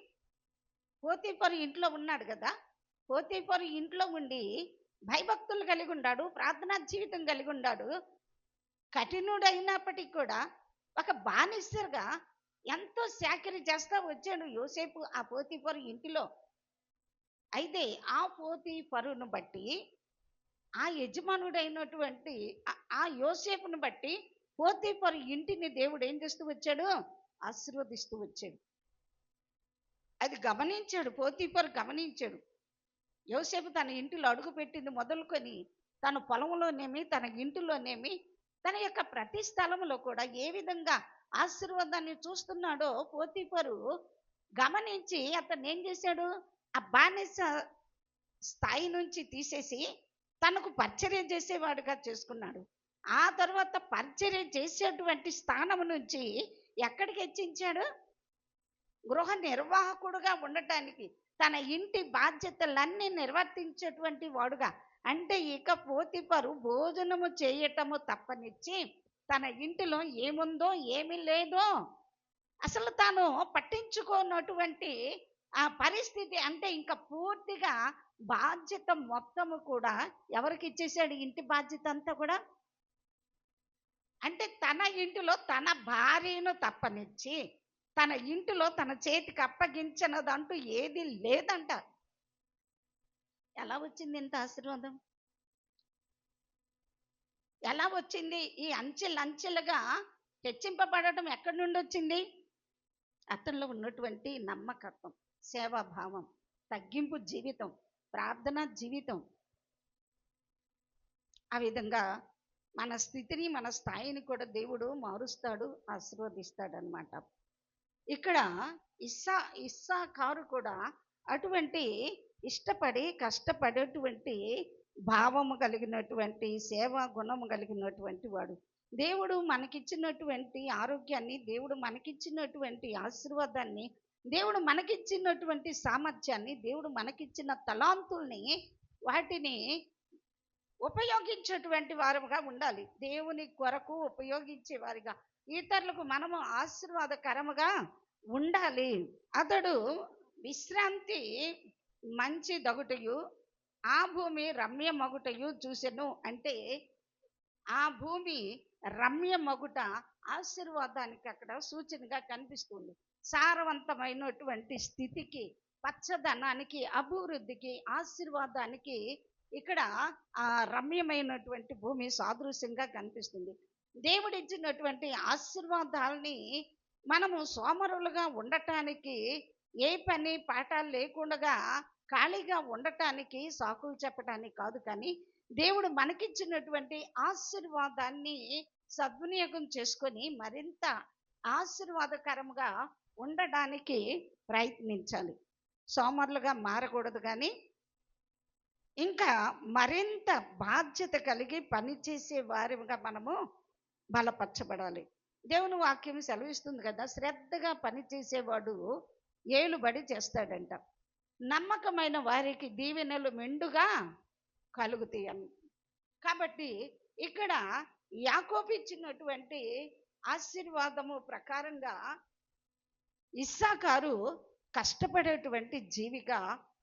పోతీఫరు ఇంట్లో ఉన్నాడు కదా, పోతీఫరు ఇంట్లో ఉండి భయభక్తులు కలిగి ఉన్నాడు, ప్రార్థనా జీవితం కలిగి ఉన్నాడు. కఠినుడైనప్పటికీ కూడా ఒక బానిసగా ఎంతో సేకరి చేస్తా వచ్చాడు యోసేపు ఆ పోతీఫరు ఇంటిలో. అయితే ఆ పోతీఫరును బట్టి, ఆ యజమానుడైనటువంటి ఆ యోసేపును బట్టి పోతీఫరు ఇంటిని దేవుడు ఏం చేస్తూ వచ్చాడు? ఆశీర్వదిస్తూ వచ్చాడు. అది గమనించాడు, పోతీఫరు గమనించాడు. యోసేపు తన ఇంటిలో అడుగు పెట్టింది మొదలుకొని తన పొలంలోనేమి, తన ఇంటిలోనేమి, తన యొక్క ప్రతి స్థలంలో కూడా ఏ విధంగా ఆశీర్వాదాన్ని చూస్తున్నాడో పోతీఫరు గమనించి అతను ఏం చేశాడు? ఆ బానిస స్థాయి నుంచి తీసేసి తనకు పరిచర్య చేసేవాడుగా చేసుకున్నాడు. ఆ తర్వాత పరిచర్య చేసేటువంటి స్థానం నుంచి ఎక్కడికి హెచ్చించాడు? గృహ నిర్వాహకుడుగా ఉండటానికి, తన ఇంటి బాధ్యతలన్నీ నిర్వర్తించేటువంటి వాడుగా. అంటే ఇక పోతీఫరు భోజనము చేయటము తప్పనిచ్చి తన ఇంటిలో ఏముందో ఏమి లేదో అసలు తాను పట్టించుకోనటువంటి ఆ పరిస్థితి. అంటే ఇంకా పూర్తిగా బాధ్యత మొత్తము కూడా ఎవరికి ఇచ్చేసాడు? ఇంటి బాధ్యత అంతా కూడా. అంటే తన ఇంటిలో తన భార్యను తప్పనిచ్చి తన ఇంటిలో తన చేతికి అప్పగించినదంటూ ఏది లేదంట. ఎలా వచ్చింది ఇంత ఆశీర్వాదం? ఎలా వచ్చింది? ఈ అంచెలంచెలుగా హెచ్చింపబడటం ఎక్కడి నుండి వచ్చింది? అతనిలో ఉన్నటువంటి నమ్మకత్వం, సేవాభావం, తగ్గింపు జీవితం, ప్రార్థనా జీవితం. ఆ విధంగా మన స్థితిని, మన స్థాయిని కూడా దేవుడు మారుస్తాడు, ఆశీర్వదిస్తాడు అనమాట. ఇక్కడ ఇస్సాకారు కూడా అటువంటి ఇష్టపడి కష్టపడేటువంటి భావము కలిగినటువంటి సేవా గుణము కలిగినటువంటి వాడు. దేవుడు మనకిచ్చినటువంటి ఆరోగ్యాన్ని, దేవుడు మనకిచ్చినటువంటి ఆశీర్వాదాన్ని, దేవుడు మనకిచ్చినటువంటి సామర్థ్యాన్ని, దేవుడు మనకిచ్చిన తలాంతుల్ని, వాటిని ఉపయోగించేటువంటి వారుగా ఉండాలి. దేవుని కొరకు ఉపయోగించే వారిగా, ఇతరులకు మనము ఆశీర్వాదకరముగా ఉండాలి. అతడు విశ్రాంతి మంచి దగుటయు ఆ భూమి రమ్యమగుటయు చూసెను. అంటే ఆ భూమి రమ్యమగుట ఆశీర్వాదానికి అక్కడ సూచనగా కనిపిస్తుంది. సారవంతమైనటువంటి స్థితికి, పచ్చదనానికి, అభివృద్ధికి, ఆశీర్వాదానికి ఇక్కడ ఆ రమ్యమైనటువంటి భూమి సాదృశ్యంగా కనిపిస్తుంది. దేవుడిచ్చినటువంటి ఆశీర్వాదాల్ని మనము సోమరులుగా ఉండటానికి, ఏ పని పాఠాలు లేకుండా ఖాళీగా ఉండటానికి సాకులు చెప్పటానికి కాదు, కానీ దేవుడు మనకిచ్చినటువంటి ఆశీర్వాదాన్ని సద్వినియోగం చేసుకొని మరింత ఆశీర్వాదకరంగా ఉండడానికి ప్రయత్నించాలి. సోమరులుగా మారకూడదు, కానీ ఇంకా మరింత బాధ్యత కలిగి పనిచేసే వారిగా మనము బలపరచబడాలి. దేవుని వాక్యం సెలవిస్తుంది కదా, శ్రద్ధగా పనిచేసేవాడు ఏలుబడి చేస్తాడంట. నమ్మకమైన వారికి దీవెనలు మెండుగా కలుగుతాయి. కాబట్టి ఇక్కడ యాకోబు ఇచ్చినటువంటి ఆశీర్వాదము ప్రకారంగా ఇస్సాకారు కష్టపడేటువంటి జీవిగా,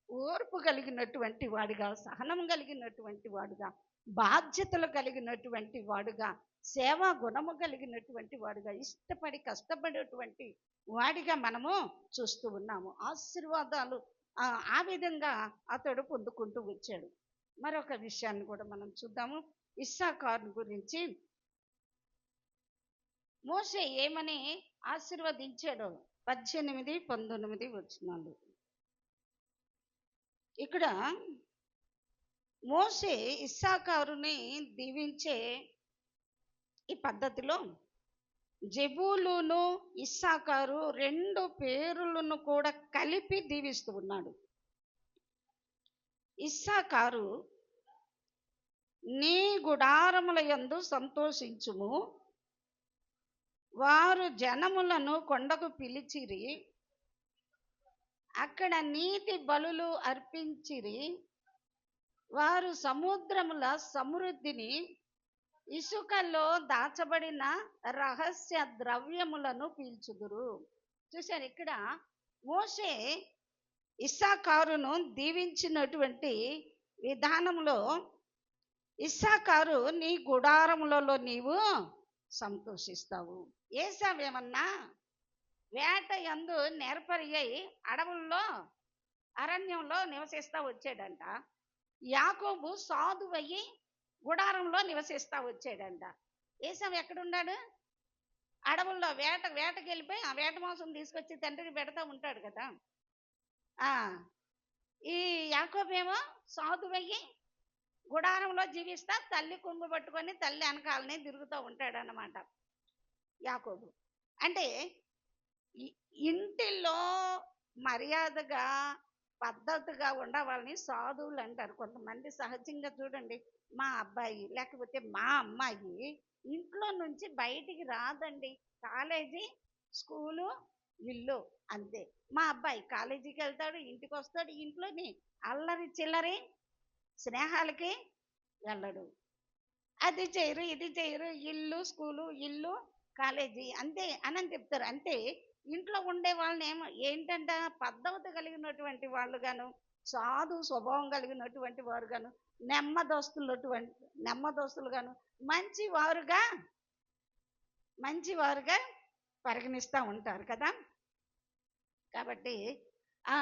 ఓర్పు కలిగినటువంటి వాడిగా, సహనం కలిగినటువంటి వాడుగా, బాధ్యతలు కలిగినటువంటి వాడుగా, సేవా గుణము కలిగినటువంటి వాడుగా, ఇష్టపడి కష్టపడేటువంటి వాడిగా మనము చూస్తూ ఉన్నాము. ఆశీర్వాదాలు ఆ విధంగా అతడు పొందుకుంటూ వచ్చాడు. మరొక విషయాన్ని కూడా మనం చూద్దాము. ఇస్సాకారు గురించి మోషే ఏమని ఆశీర్వదించాడో 18, 19 వచనాలు. ఇక్కడ మోషే ఇస్సాకారుని దీవించే ఈ పద్ధతిలో జెబూలూను, ఇస్సాకారు 2 పేరులను కూడా కలిపి దీవిస్తూ ఉన్నాడు. ఇస్సాకారు, నీ గుడారముల యందు సంతోషించుము, వారు జనములను కొండకు పిలిచిరి, అక్కడ నీతి బలులు అర్పించిరి, వారు సముద్రముల సమృద్ధిని, ఇసుకలో దాచబడిన రహస్య ద్రవ్యములను పీల్చుదురు. చూశారు, ఇక్కడ మోషే ఇస్సాకారును దీవించినటువంటి విధానంలో, ఇస్సాకారు, నీ గుడారములలో నీవు సంతోషిస్తావు. ఏశావు ఏమన్నా వేట యందు నేర్పరి అయి అడవుల్లో, అరణ్యంలో నివసిస్తా వచ్చాడంట. యాకోబు సాధువయ్యి గుడారంలో నివసిస్తా వచ్చాడంట. ఏశావు ఎక్కడున్నాడు? అడవుల్లో వేటకి వెళ్ళిపోయి ఆ వేట మాంసం తీసుకొచ్చి తండ్రికి పెడతా ఉంటాడు కదా. ఈ యాకోబు ఏమో సాధువయ్యి గుడారంలో జీవిస్తా తల్లి కొంగు పట్టుకొని తల్లి వెనకాలనే తిరుగుతూ ఉంటాడన్నమాట యాకోబు. అంటే ఇంటిలో మర్యాదగా పద్ధతిగా ఉండవాళ్ళని సాధువులు అంటారు. కొంతమంది సహజంగా చూడండి, మా అబ్బాయి లేకపోతే మా అమ్మాయి ఇంట్లో నుంచి బయటికి రాదండి, కాలేజీ, స్కూలు, ఇల్లు అంతే. మా అబ్బాయి కాలేజీకి వెళ్తాడు, ఇంటికి వస్తాడు, ఇంట్లోని అల్లరి చిల్లరి స్నేహాలకి వెళ్ళడు. అది చేయరు, ఇది చేయరు, ఇల్లు స్కూలు, ఇల్లు కాలేజీ అంతే అని చెప్తారు. అంటే ఇంట్లో ఉండే వాళ్ళని ఏంటంటే పద్ధతి కలిగినటువంటి వాళ్ళు గాను, సాధు స్వభావం కలిగినటువంటి వారు గాను, నెమ్మదోస్తులు గాను, మంచివారుగా పరిగణిస్తూ ఉంటారు కదా. కాబట్టి ఆ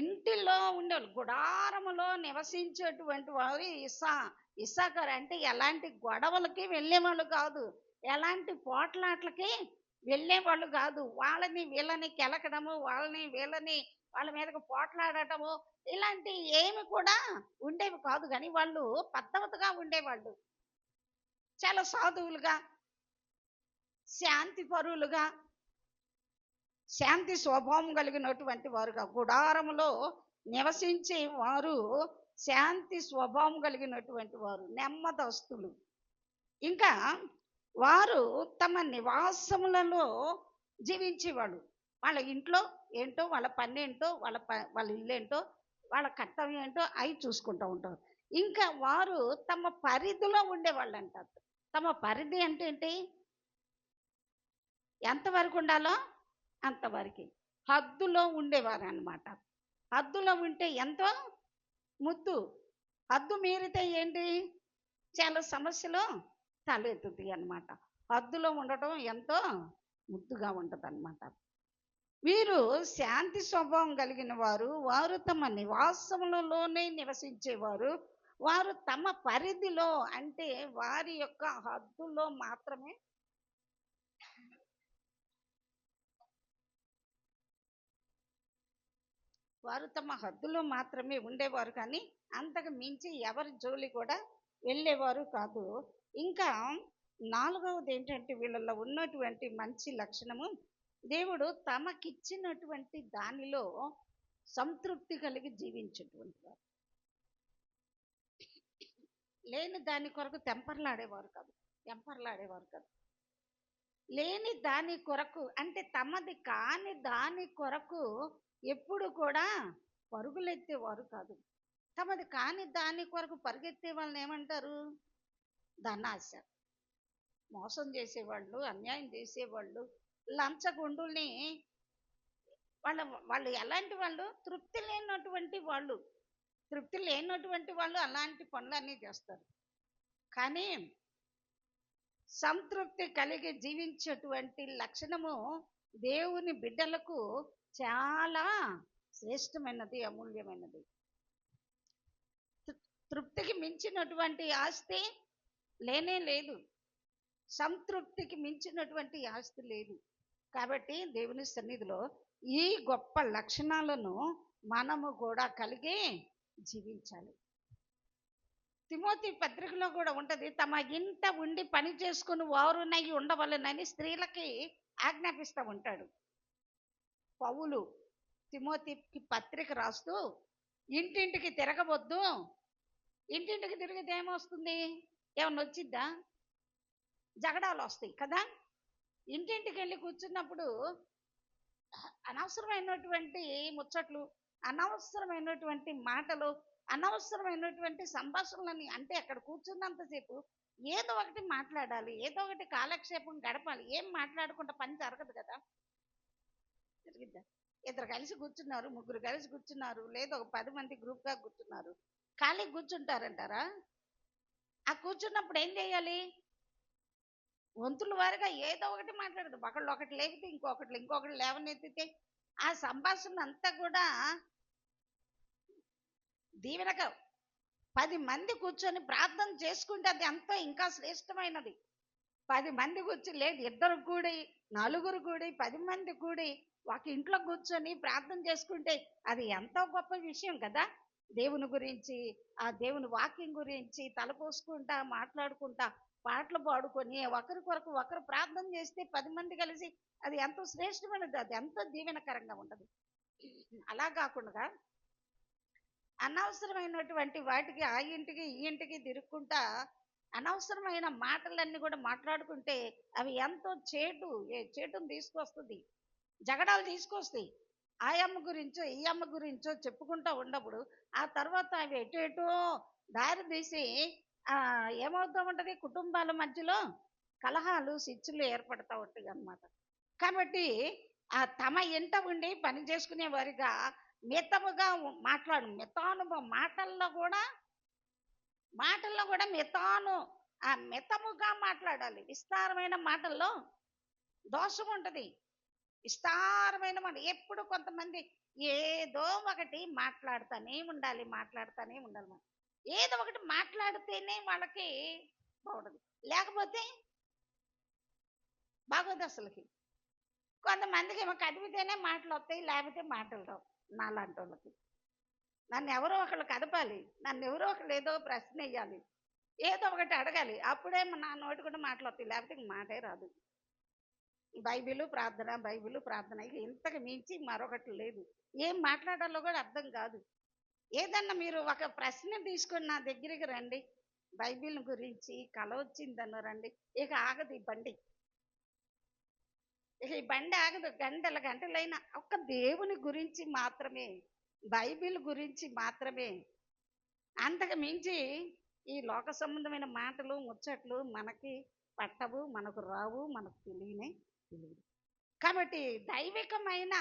ఇంటిలో ఉండే గుడారములో నివసించేటువంటి వారు ఇస్సాకారు. అంటే ఎలాంటి గొడవలకి వెళ్ళేవాళ్ళు కాదు, ఎలాంటి పోట్లాట్లకి వెళ్ళేవాళ్ళు కాదు. వాళ్ళని వీళ్ళని కెలకడము, వాళ్ళ మీదకి పోట్లాడటము ఇలాంటి ఏమి కూడా ఉండేవి కాదు. కానీ వాళ్ళు పద్ధతిగా ఉండేవాళ్ళు, చాలా సాధువులుగా, శాంతి పరులుగా, శాంతి స్వభావం కలిగినటువంటి వారుగా, గుడారములో నివసించే వారు శాంతి స్వభావం కలిగినటువంటి వారు, నెమ్మదస్తులు. ఇంకా వారు తమ నివాసములలో జీవించేవాళ్ళు. వాళ్ళ ఇంట్లో ఏంటో, వాళ్ళ పని ఏంటో, వాళ్ళ ఇల్లు ఏంటో, వాళ్ళ కర్తవ్యం ఏంటో అవి చూసుకుంటూ ఉంటారు. ఇంకా వారు తమ పరిధిలో ఉండేవాళ్ళు అంటారు. తమ పరిధి అంటే ఏంటి? ఎంతవరకు ఉండాలో అంతవరకు హద్దులో ఉండేవారు అన్నమాట. హద్దులో ఉంటే ఎంతో ముద్దు, హద్దు మీరితే ఏంటి, చాలా సమస్యలు తలెత్తుతాయి అన్నమాట. హద్దులో ఉండటం ఎంతో ముద్దుగా ఉంటుంది అన్నమాట. వీరు శాంతి స్వభావం కలిగిన వారు, వారు తమ నివాసములలోనే నివసించేవారు, వారు తమ పరిధిలో, అంటే వారి యొక్క హద్దులో మాత్రమే, వారు తమ హద్దులో మాత్రమే ఉండేవారు, కానీ అంతకు మించి ఎవరి జోలి కూడా వెళ్ళేవారు కాదు. ఇంకా నాలుగవది ఏంటంటే, వీళ్ళలో ఉన్నటువంటి మంచి లక్షణము, దేవుడు తమకిచ్చినటువంటి దానిలో సంతృప్తి కలిగి జీవించేటువంటి వారు. లేని దాని కొరకు తెంపర్లాడేవారు కాదు, తెంపర్లాడేవారు కాదు. లేని దాని కొరకు, అంటే తమది కాని దాని కొరకు ఎప్పుడు కూడా పరుగులెత్తేవారు కాదు. తమది కాని దాని కొరకు పరిగెత్తే వాళ్ళని ఏమంటారు? ధనాశ. మోసం చేసేవాళ్ళు, అన్యాయం చేసేవాళ్ళు, లంచగొండుల్ని, వాళ్ళ వాళ్ళు ఎలాంటి వాళ్ళు? తృప్తి లేనటువంటి వాళ్ళు. తృప్తి లేనటువంటి వాళ్ళు అలాంటి పనులన్నీ చేస్తారు. కానీ సంతృప్తి కలిగి జీవించేటువంటి లక్షణము దేవుని బిడ్డలకు చాలా శ్రేష్టమైనది, అమూల్యమైనది. తృప్తికి మించినటువంటి ఆస్తి లేనే లేదు, సంతృప్తికి మించినటువంటి ఆస్తి లేదు. కాబట్టి దేవుని సన్నిధిలో ఈ గొప్ప లక్షణాలను మనము కూడా కలిగి జీవించాలి. తిమోతి పత్రికలో కూడా ఉంటది, తమ ఇంట ఉండి పని చేసుకుని వారునై ఉండవలెనని స్త్రీలకి ఆజ్ఞాపిస్తూ ఉంటాడు పౌలు. తిమోతికి పత్రిక రాస్తూ, ఇంటింటికి తిరగవద్దు. ఇంటింటికి తిరిగితే ఏమొస్తుంది? ఏమన్నా వచ్చిద్దా? జగడాలు వస్తాయి కదా. ఇంటింటికి వెళ్ళి కూర్చున్నప్పుడు అనవసరమైనటువంటి ముచ్చట్లు, అనవసరమైనటువంటి మాటలు, అనవసరమైనటువంటి సంభాషణలని, అంటే అక్కడ కూర్చున్నంతసేపు ఏదో ఒకటి మాట్లాడాలి, ఏదో ఒకటి కాలక్షేపం గడపాలి. ఏం మాట్లాడకుండా పని జరగదు కదా. జరిగిద్దా? ఇద్దరు కలిసి కూర్చున్నారు, ముగ్గురు కలిసి కూర్చున్నారు, లేదా ఒక 10 మంది గ్రూప్గా కూర్చున్నారు, ఖాళీ కూర్చుంటారంటారా? ఆ కూర్చున్నప్పుడు ఏం చేయాలి? వంతుల వారిగా ఏదో ఒకటి మాట్లాడదు. ఒకళ్ళు ఒకటి లేపితే ఇంకొకటి లేవనెత్తితే ఆ సంభాషణ అంతా కూడా దీవెనగా 10 మంది కూర్చొని ప్రార్థన చేసుకుంటే అది ఎంతో ఇంకా శ్రేష్టమైనది. 10 మంది కూర్చొని, లేదు ఇద్దరు కూడి, నలుగురు కూడి, 10 మంది కూడి ఒక ఇంట్లో కూర్చొని ప్రార్థన చేసుకుంటే అది ఎంతో గొప్ప విషయం కదా. దేవుని గురించి, ఆ దేవుని వాక్యం గురించి తలపోసుకుంటా, మాట్లాడుకుంటా, పాటలు పాడుకొని ఒకరి కొరకు ఒకరు ప్రార్థన చేస్తే 10 మంది కలిసి అది ఎంతో శ్రేష్టమైనది, అది ఎంతో దీవెనకరంగా ఉంటుంది. అలా కాకుండా అనవసరమైనటువంటి వాటికి ఆ ఇంటికి ఈ ఇంటికి తిరుక్కుంటా అనవసరమైన మాటలన్నీ కూడా మాట్లాడుకుంటే అవి ఎంతో చేటును తీసుకొస్తుంది, జగడాలు తీసుకొస్తాయి. ఆ అమ్మ గురించో ఈ అమ్మ గురించో చెప్పుకుంటూ ఉన్నప్పుడు ఆ తర్వాత అవి ఎటో దారి తీసి ఏమవుతూ ఉంటుంది? కుటుంబాల మధ్యలో కలహాలు, సిచ్చులు ఏర్పడుతూ ఉంటాయి అన్నమాట. కాబట్టి ఆ తమ ఇంట ఉండి పని చేసుకునే వారిగా మితముగా మితానుభవం, మాటల్లో కూడా మితముగా మాట్లాడాలి. విస్తారమైన మాటల్లో దోషం ఉంటుంది. విస్తారమైన మాట, ఎప్పుడు కొంతమంది ఏదో ఒకటి మాట్లాడుతూనే ఉండాలి. ఏదో ఒకటి మాట్లాడితేనే వాళ్ళకి బాగుంటుంది, లేకపోతే బాగోదు అసలుకి. కొంతమందికి ఏమో కదిపితేనే మాటలు వస్తాయి, లేకపోతే మాటలు రావు. నాలాంటి వాళ్ళకి నన్ను ఎవరో ఒకళ్ళు కదపాలి, నన్ను ఎవరో ఒకళ్ళు ఏదో ప్రశ్న వేయాలి, ఏదో ఒకటి అడగాలి, అప్పుడే నా నోటి కూడా మాటలు వస్తాయి, లేకపోతే మాటే రాదు. బైబిలు ప్రార్థన ఇక ఇంతకు మించి మరొకటి లేదు. ఏం మాట్లాడాలో కూడా అర్థం కాదు. ఏదన్నా మీరు ఒక ప్రశ్న తీసుకొని నా దగ్గరికి రండి, బైబిల్ గురించి కల వచ్చిందన్న రండి, ఇక ఆగదు ఈ బండి. ఇక ఈ బండి ఆగదు. గంటలైనా ఒక్క దేవుని గురించి మాత్రమే, బైబిల్ గురించి మాత్రమే. అంతకు మించి ఈ లోక సంబంధమైన మాటలు, ముచ్చట్లు మనకి పట్టవు, మనకు రావు, మనకు తెలియదు. కాబట్టి దైవికమైన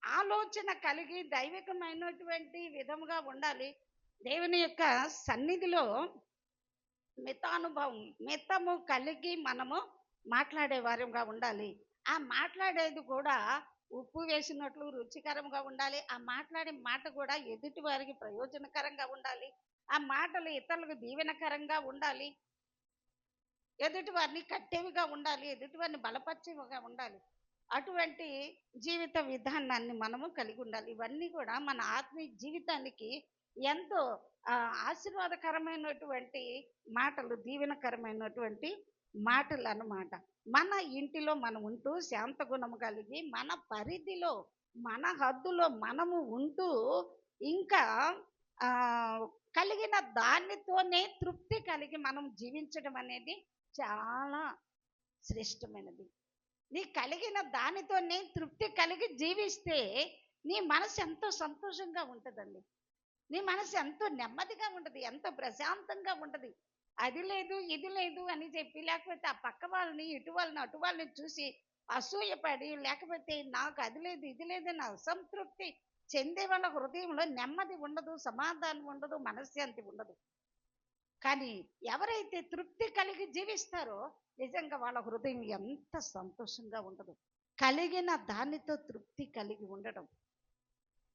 ఆలోచన కలిగి దైవికమైనటువంటి విధముగా ఉండాలి. దేవుని యొక్క సన్నిధిలో మితము కలిగి మనము మాట్లాడే వారంగా ఉండాలి. ఆ మాట్లాడేది కూడా ఉప్పు వేసినట్లు రుచికరంగా ఉండాలి. ఆ మాట్లాడే మాట కూడా ఎదుటి వారికి ప్రయోజనకరంగా ఉండాలి. ఆ మాటలు ఇతరులకు దీవెనకరంగా ఉండాలి, ఎదుటి వారిని కట్టేవిగా ఉండాలి, ఎదుటి వారిని బలపరిచేవిగా ఉండాలి. అటువంటి జీవిత విధానాన్ని మనము కలిగి ఉండాలి. ఇవన్నీ కూడా మన ఆత్మీయ జీవితానికి ఎంతో ఆశీర్వాదకరమైనటువంటి మాటలు, దీవెనకరమైనటువంటి మాటలు అన్నమాట. మన ఇంటిలో మనం ఉంటూ శాంత గుణము కలిగి, మన పరిధిలో, మన హద్దులో మనము ఉంటూ, ఇంకా ఆ కలిగిన దానితోనే తృప్తి కలిగి మనం జీవించడం అనేది చాలా శ్రేష్టమైనది. నీ కలిగిన దానితోనే తృప్తి కలిగి జీవిస్తే నీ మనసు ఎంతో సంతోషంగా ఉంటుందండి. నీ మనసు ఎంతో నెమ్మదిగా ఉంటుంది, ఎంతో ప్రశాంతంగా ఉంటుంది. అది లేదు ఇది లేదు అని చెప్పి, లేకపోతే ఆ పక్క వాళ్ళని ఇటు వాళ్ళని అటు వాళ్ళని చూసి అసూయపడి, లేకపోతే నాకు అది లేదు ఇది లేదని అసంతృప్తి చెందే వాళ్ళ హృదయంలో నెమ్మది ఉండదు, సమాధానం ఉండదు, మనశ్శాంతి ఉండదు. కానీ ఎవరైతే తృప్తి కలిగి జీవిస్తారో నిజంగా వాళ్ళ హృదయం ఎంత సంతోషంగా ఉండదు. కలిగిన దానితో తృప్తి కలిగి ఉండడం,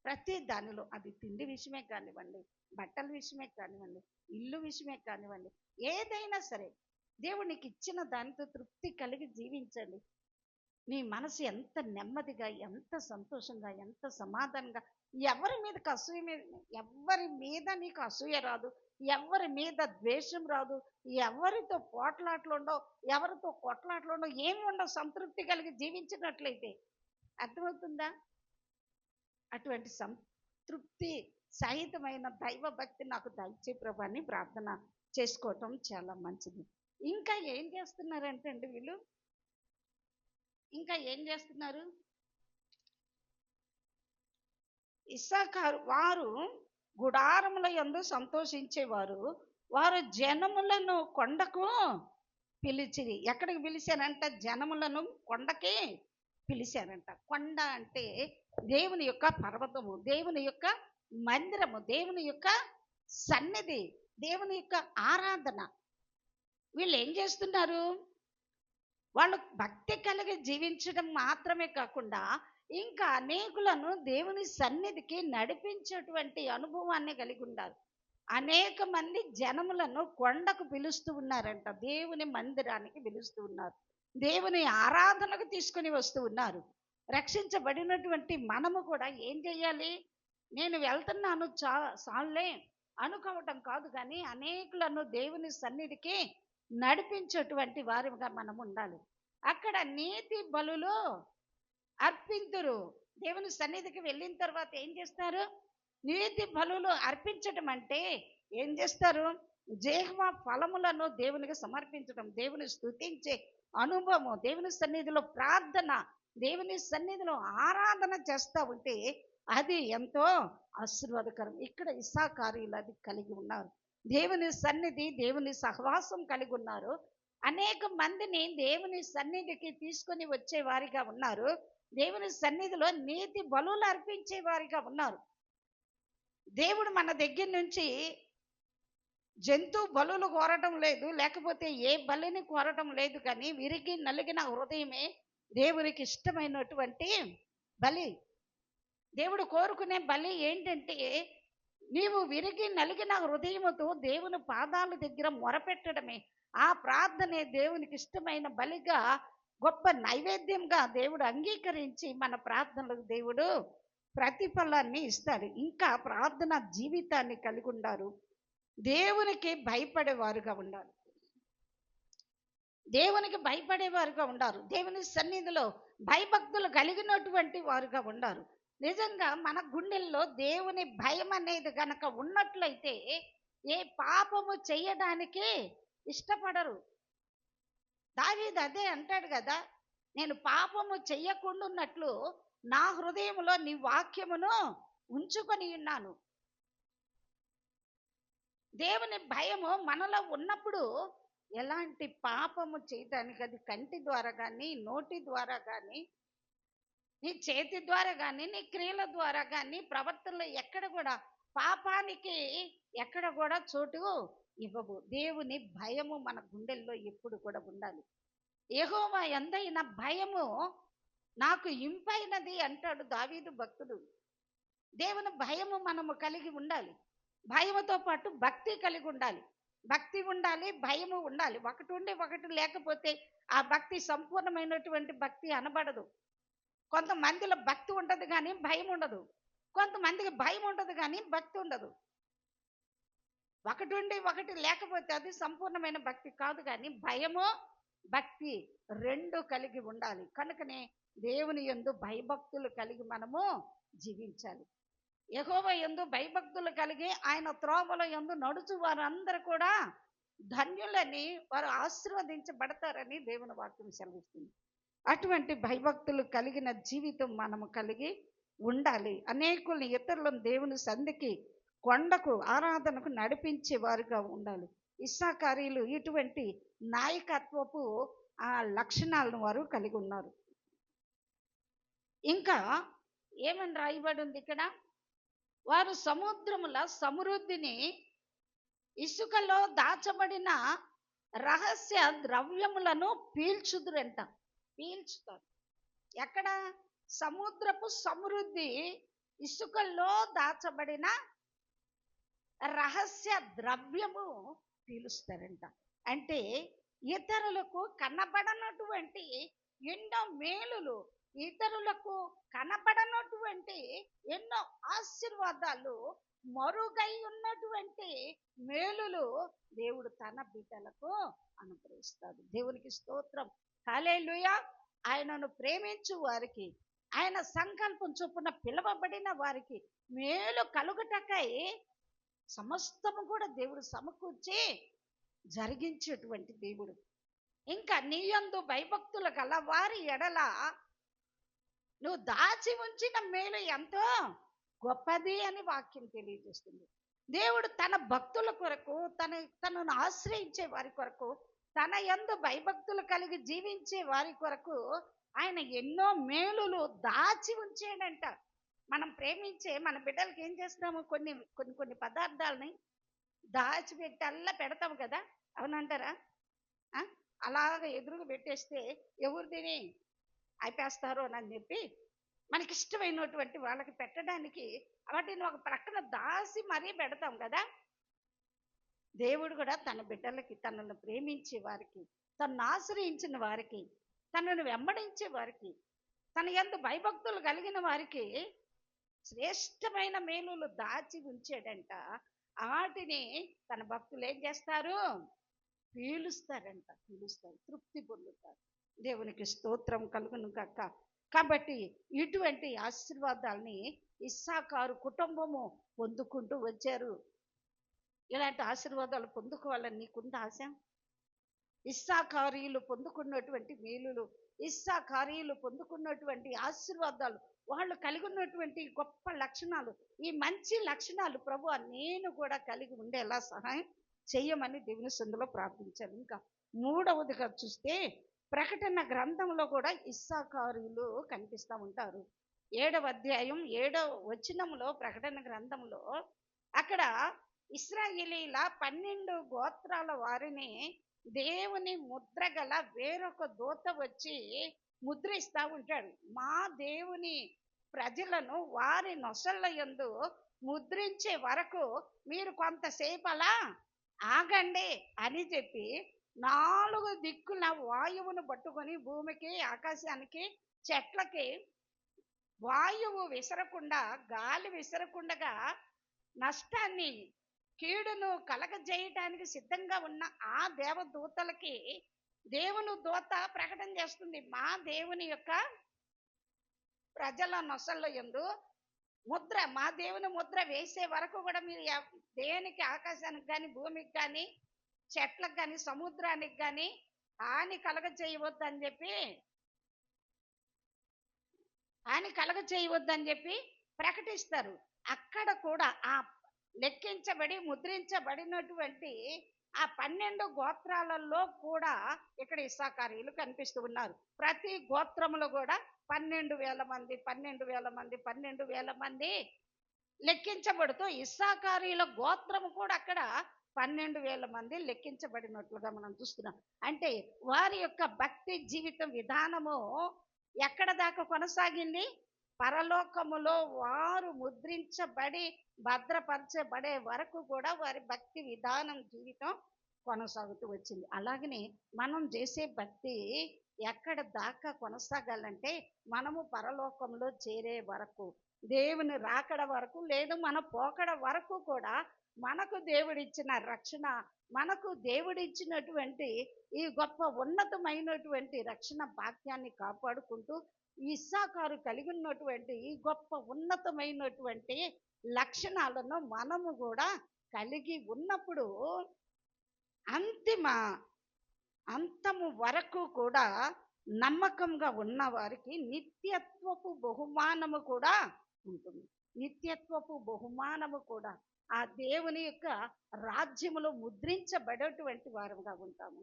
ప్రతి దానిలో, అది తిండి విషయమే కానివ్వండి, బట్టల విషయమే కానివ్వండి, ఇల్లు విషయమే కానివ్వండి, ఏదైనా సరే దేవునికి ఇచ్చిన దానితో తృప్తి కలిగి జీవించండి. నీ మనసు ఎంత నెమ్మదిగా, ఎంత సంతోషంగా, ఎంత సమాధానంగా, ఎవరి మీదకి అసూయ మీద, ఎవరి మీద నీకు అసూయ రాదు, ఎవరి మీద ద్వేషం రాదు, ఎవరితో పోట్లాట్లు ఉండవు, ఎవరితో కొట్లాట్లు ఉండవు, ఏమి ఉండవు. సంతృప్తి కలిగి జీవించినట్లయితే అర్థమవుతుందా? అటువంటి సంతృప్తి సహితమైన దైవ భక్తి నాకు దయచే ప్రభు అని ప్రార్థన చేసుకోవటం చాలా మంచిది. ఇంకా ఏం చేస్తున్నారంటే అండి వీళ్ళు, ఇంకా ఏం చేస్తున్నారు? ఇస్సాకారు వారు గుడారముల యందు సంతోషించేవారు, వారు జనములను కొండకు పిలిచిరి. ఎక్కడికి పిలిచారంట? జనములను కొండకి పిలిచారంట. కొండ అంటే దేవుని యొక్క పర్వతము, దేవుని యొక్క మందిరము, దేవుని యొక్క సన్నిధి, దేవుని యొక్క ఆరాధన. వీళ్ళు ఏం చేస్తున్నారు? వాళ్ళు భక్తి కలిగి జీవించడం మాత్రమే కాకుండా ఇంకా అనేకులను దేవుని సన్నిధికి నడిపించేటువంటి అనుభవాన్ని కలిగి ఉండాలి. అనేక మంది జనములను కొండకు పిలుస్తూ ఉన్నారంట, దేవుని మందిరానికి పిలుస్తూ ఉన్నారు, దేవుని ఆరాధనకు తీసుకుని వస్తూ ఉన్నారు. రక్షించబడినటువంటి మనము కూడా ఏం చెయ్యాలి? నేను వెళ్తున్నాను చాలే అనుకోవటం కాదు, కానీ అనేకులను దేవుని సన్నిధికి నడిపించేటువంటి వారిగా మనం ఉండాలి. అక్కడ నీతి బలులు అర్పింతురు. దేవుని సన్నిధికి వెళ్ళిన తర్వాత ఏం చేస్తారు? నీతి బలులు అర్పించటం అంటే ఏం చేస్తారు? జీవ ఫలములను దేవునికి సమర్పించడం, దేవుని స్తుతించే అనుభవం, దేవుని సన్నిధిలో ప్రార్థన, దేవుని సన్నిధిలో ఆరాధన చేస్తూ ఉంటే అది ఎంతో ఆశీర్వాదకరం. ఇక్కడ ఇస్సాకారీలు అది కలిగి ఉన్నారు. దేవుని సన్నిధి, దేవుని సహవాసం కలిగి ఉన్నారు. అనేక మందిని దేవుని సన్నిధికి తీసుకొని వచ్చే వారిగా ఉన్నారు. దేవుని సన్నిధిలో నీతి బలులు అర్పించే వారిగా ఉన్నారు. దేవుడు మన దగ్గర నుంచి జంతు బలులు కోరటం లేదు, లేకపోతే ఏ బలిని కోరటం లేదు, కానీ విరిగి నలిగిన హృదయమే దేవునికి ఇష్టమైనటువంటి బలి. దేవుడు కోరుకునే బలి ఏంటంటే నీవు విరిగి నలిగిన హృదయముతో దేవుని పాదాల దగ్గర మొరపెట్టడమే. ఆ ప్రార్థనే దేవునికి ఇష్టమైన బలిగా, గొప్ప నైవేద్యంగా దేవుడు అంగీకరించి మన ప్రార్థనలకు దేవుడు ప్రతిఫలాన్ని ఇస్తాడు. ఇంకా ప్రార్థన జీవితాన్ని కలిగి ఉండారు. దేవునికి భయపడేవారుగా ఉండాలి, దేవునికి భయపడేవారుగా ఉండారు. దేవుని సన్నిధిలో భయభక్తులు కలిగినటువంటి వారుగా ఉండారు. నిజంగా మన గుండెల్లో దేవుని భయం అనేది గనక ఉన్నట్లయితే ఏ పాపము చేయడానికి ఇష్టపడరు. దావీదు అదే అంటాడు కదా, నేను పాపము చెయ్యకుండా ఉన్నట్లు నా హృదయంలో నీ వాక్యమును ఉంచుకొని ఉన్నాను. దేవుని భయము మనలో ఉన్నప్పుడు ఎలాంటి పాపము చేయటానికి, అది కంటి ద్వారా కానీ, నోటి ద్వారా కానీ, నీ చేతి ద్వారా కానీ, నీ క్రియల ద్వారా కానీ, ప్రవర్తనలో ఎక్కడ కూడా పాపానికి ఎక్కడ కూడా చోటు ఇవ్వవు. దేవుని భయము మన గుండెల్లో ఎప్పుడు కూడా ఉండాలి. యెహోవా యందైన భయము నాకు ఇంపైనది అంటాడు దావీదు భక్తుడు. దేవుని భయము మనము కలిగి ఉండాలి. భయముతో పాటు భక్తి కలిగి ఉండాలి. భక్తి ఉండాలి, భయము ఉండాలి. ఒకటి ఉండి ఒకటి లేకపోతే ఆ భక్తి సంపూర్ణమైనటువంటి భక్తి అనబడదు. కొంతమందిలో భక్తి ఉండదు కానీ భయం ఉండదు. కొంతమందికి భయం ఉండదు కానీ భక్తి ఉండదు. ఒకటి ఉండి ఒకటి లేకపోతే అది సంపూర్ణమైన భక్తి కాదు. కానీ భయము భక్తి రెండు కలిగి ఉండాలి. కనుకనే దేవుని యందు భయభక్తులు కలిగి మనము జీవించాలి. యెహోవా యందు భయభక్తులు కలిగి ఆయన త్రోవల యందు నడుచు వారందరూ కూడా ధన్యులని, వారు ఆశీర్వదించబడతారని దేవుని వాక్యం సెలవిస్తుంది. అటువంటి భయభక్తులు కలిగిన జీవితం మనము కలిగి ఉండాలి. అనేకుల్ని ఇతరులను దేవుని సంధికి, కొండకు, ఆరాధనకు నడిపించే వారుగా ఉండాలి. ఇస్సాకారీలు ఇటువంటి నాయకత్వపు ఆ లక్షణాలను వారు కలిగి ఉన్నారు. ఇంకా ఏమని రాయబడి ఉంది ఇక్కడ? వారు సముద్రముల సమృద్ధిని, ఇసుకలో దాచబడిన రహస్య ద్రవ్యములను పీల్చుదురంట. పీల్చుతారు. ఎక్కడ? సముద్రపు సమృద్ధి, ఇసుకల్లో దాచబడిన రహస్య ద్రవ్యము పీలుస్తారంట. అంటే ఇతరులకు కనబడనటువంటి ఎన్నో మేలులు, ఇతరులకు కనబడనటువంటి ఎన్నో ఆశీర్వాదాలు, మరుగై ఉన్నటువంటి మేలులు దేవుడు తన బిడ్డలకు అనుగ్రహిస్తాడు. దేవునికి స్తోత్రం. హల్లెలూయా. ఆయనను ప్రేమించు వారికి, ఆయన సంకల్పం చొప్పున పిలువబడిన వారికి మేలు కలుగుటకై సమస్తము కూడా దేవుడు సమకూర్చి జరిగించేటువంటి దేవుడు. ఇంకా నీ యందు భయభక్తులు గల వారి ఎడల నువ్వు దాచి ఉంచిన మేలు ఎంతో గొప్పది అని వాక్యం తెలియజేస్తుంది. దేవుడు తన భక్తుల కొరకు, తనను ఆశ్రయించే వారి కొరకు, తన యందు భయభక్తులు కలిగి జీవించే వారి కొరకు ఆయన ఎన్నో మేలులు దాచి ఉంచేడంట. మనం ప్రేమించే మన బిడ్డలకి ఏం చేస్తాము? కొన్ని కొన్ని కొన్ని పదార్థాలని దాచిపెట్టల్లా పెడతాము కదా, అవునంటారా? అలాగ ఎదురుగా పెట్టేస్తే ఎవరు తిని అయిపేస్తారో అని చెప్పి మనకి ఇష్టమైనటువంటి వాళ్ళకి పెట్టడానికి వాటిని ఒక ప్రక్కన దాసి మరీ పెడతాం కదా. దేవుడు కూడా తన బిడ్డలకి, తనను ప్రేమించే వారికి, తనను ఆశ్రయించిన వారికి, తనను వెంబడించే వారికి, తన యందు భయభక్తులు కలిగిన వారికి శ్రేష్టమైన మేలులు దాచి ఉంచాడంట. వాటిని తన భక్తులు ఏం చేస్తారు? పీలుస్తారంట. పీలుస్తారు, తృప్తి పొందుతారు. దేవునికి స్తోత్రం కలుగును కాక. కాబట్టి ఇటువంటి ఆశీర్వాదాలని ఇస్సాకారు కుటుంబము పొందుకుంటూ వచ్చారు. ఇలాంటి ఆశీర్వాదాలు పొందుకోవాలని నీకుంద ఆశ? ఇస్సాకారీయులు పొందుకున్నటువంటి మేలులు, ఇస్సాకారీయులు పొందుకున్నటువంటి ఆశీర్వాదాలు, వాళ్ళు కలిగి ఉన్నటువంటి గొప్ప లక్షణాలు, ఈ మంచి లక్షణాలు ప్రభువా నేను కూడా కలిగి ఉండేలా సహాయం చెయ్యమని దేవుని సందులో ప్రార్థించాను. ఇంకా మూడవదిగా చూస్తే ప్రకటన గ్రంథంలో కూడా ఇస్సాకారీయులు కనిపిస్తూ ఉంటారు. 7వ అధ్యాయం 7వ వచనంలో ప్రకటన గ్రంథంలో అక్కడ ఇశ్రాయేలీల 12 గోత్రాల వారిని దేవుని ముద్ర గల వేరొక దూత వచ్చి ముద్రిస్తూ ఉంటాడు. మా దేవుని ప్రజలను వారి నొసళ్ళ యందు ముద్రించే వరకు మీరు కొంతసేపు అలా ఆగండి అని చెప్పి 4 దిక్కుల వాయువును పట్టుకొని భూమికి, ఆకాశానికి, చెట్లకి వాయువు విసరకుండా, గాలి విసరకుండగా నష్టాన్ని, కీడును కలగజేయటానికి సిద్ధంగా ఉన్న ఆ దేవదూతలకి దేవుని దూత ప్రకటన చేస్తుంది. మా దేవుని యొక్క ప్రజల నొసళ్ళ యందు ముద్ర, మా దేవుని ముద్ర వేసే వరకు కూడా మీరు దేనికి, ఆకాశానికి కానీ, భూమికి కానీ, చెట్లకు కానీ, సముద్రానికి కానీ హాని కలగజేయవద్దని చెప్పి ప్రకటిస్తారు. అక్కడ కూడా ఆ లెక్కించబడి ముద్రించబడినటువంటి ఆ 12 గోత్రాలలో కూడా ఇక్కడ ఇస్సాకారీయులు కనిపిస్తూ ఉన్నారు. ప్రతి గోత్రములో కూడా 12,000 మంది, 12,000 మంది, 12,000 మంది లెక్కించబడుతూ ఇస్సాకారీయుల గోత్రము కూడా అక్కడ 12,000 మంది లెక్కించబడినట్లుగా మనం చూస్తున్నాం. అంటే వారి యొక్క భక్తి జీవితం విధానము ఎక్కడ దాకా కొనసాగింది? పరలోకములో వారు ముద్రించబడి భద్రపరచబడే వరకు కూడా వారి భక్తి విధానం జీవితం కొనసాగుతూ వచ్చింది. అలాగనే మనం చేసే భక్తి ఎక్కడ దాకా కొనసాగాలంటే మనము పరలోకంలో చేరే వరకు, దేవుని రాకడ వరకు, లేదు మన పోకడ వరకు కూడా మనకు దేవుడిచ్చిన రక్షణ, మనకు దేవుడిచ్చినటువంటి ఈ గొప్ప ఉన్నతమైనటువంటి రక్షణ భాగ్యాన్ని కాపాడుకుంటూ ఇస్సాకారు కలిగి ఉన్నటువంటి ఈ గొప్ప ఉన్నతమైనటువంటి లక్షణాలను మనము కూడా కలిగి ఉన్నప్పుడు అంతము వరకు కూడా నమ్మకంగా ఉన్న వారికి నిత్యత్వపు బహుమానము కూడా ఉంటుంది. నిత్యత్వపు బహుమానము కూడా ఆ దేవుని యొక్క రాజ్యములో ముద్రించబడేటువంటి వారుగా ఉంటాము.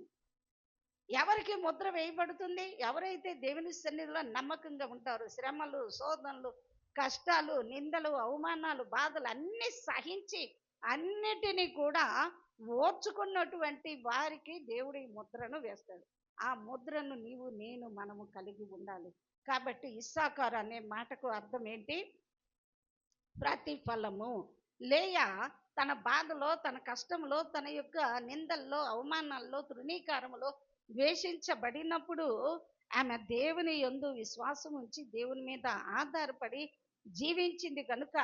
ఎవరికి ముద్ర వేయబడుతుంది? ఎవరైతే దేవుని సన్నిధిలో నమ్మకంగా ఉంటారో, శ్రమలు, శోధనలు, కష్టాలు, నిందలు, అవమానాలు, బాధలు అన్నీ సహించి అన్నిటినీ కూడా ఓర్చుకున్నటువంటి వారికి దేవుడి ముద్రను వేస్తాడు. ఆ ముద్రను నీవు నేను మనము కలిగి ఉండాలి. కాబట్టి ఇస్సాకారు అనే మాటకు అర్థం ఏంటి? ప్రతిఫలము. లేయా తన బాధలో, తన కష్టంలో, తన యొక్క నిందల్లో, అవమానాల్లో, తృణీకారములో ద్వేషించబడినప్పుడు ఆమె దేవుని యందు విశ్వాసం ఉంచి దేవుని మీద ఆధారపడి జీవించింది కనుక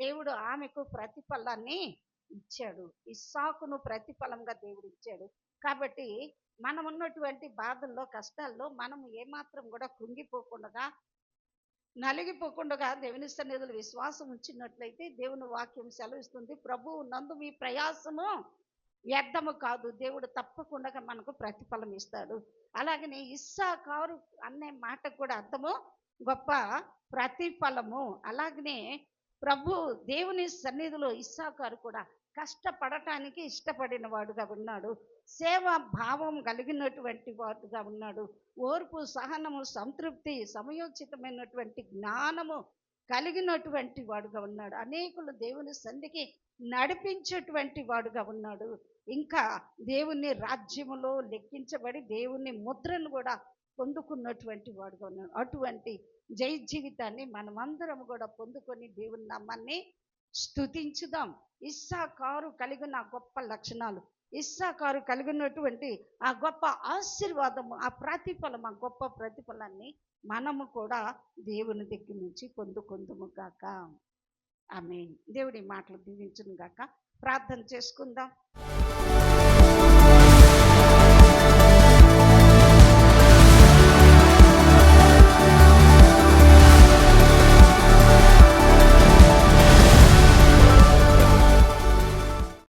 దేవుడు ఆమెకు ప్రతిఫలాన్ని ఇచ్చాడు. ఇస్సాకును ప్రతిఫలంగా దేవుడు ఇచ్చాడు. కాబట్టి మనం ఉన్నటువంటి బాధల్లో, కష్టాల్లో మనం ఏమాత్రం కూడా కృంగిపోకుండా, నలిగిపోకుండా దేవుని సన్నిధిలో విశ్వాసం ఉంచినట్లయితే దేవుని వాక్యం సెలవిస్తుంది, ప్రభువు నందు మీ ప్రయాసము వ్యర్థము కాదు, దేవుడు తప్పకుండా మనకు ప్రతిఫలం ఇస్తాడు. అలాగనే ఇస్సాకారు అనే మాట కూడా అర్థము గొప్ప ప్రతిఫలము. అలాగనే ప్రభు దేవుని సన్నిధిలో ఇస్సాకారు కూడా కష్టపడటానికి ఇష్టపడిన వాడుగా ఉన్నాడు. సేవా భావం కలిగినటువంటి వాడుగా ఉన్నాడు. ఓర్పు, సహనము, సంతృప్తి, సమయోచితమైనటువంటి జ్ఞానము కలిగినటువంటి వాడుగా ఉన్నాడు. అనేకులు దేవుని సన్నిధికి నడిపించేటువంటి వాడుగా ఉన్నాడు. ఇంకా దేవుని రాజ్యములో లెక్కించబడి దేవుని ముద్రను కూడా పొందుకున్నటువంటి వాడుగా ఉన్నాడు. అటువంటి జై జీవితాన్ని మనమందరం కూడా పొందుకొని దేవుని నామాన్ని స్తుతించుదాం. ఇస్సాకారు కలిగిన గొప్ప లక్షణాలు, ఇస్సాకారు కలిగినటువంటి ఆ గొప్ప ఆశీర్వాదము, ఆ ప్రతిఫలం, ఆ గొప్ప ప్రతిఫలాన్ని మనము కూడా దేవుని దగ్గర నుంచి పొందుకుందుము గాక. ఆమేన్. దేవుడి మాటలు దీవించును గాక. ప్రార్థన చేసుకుందాం.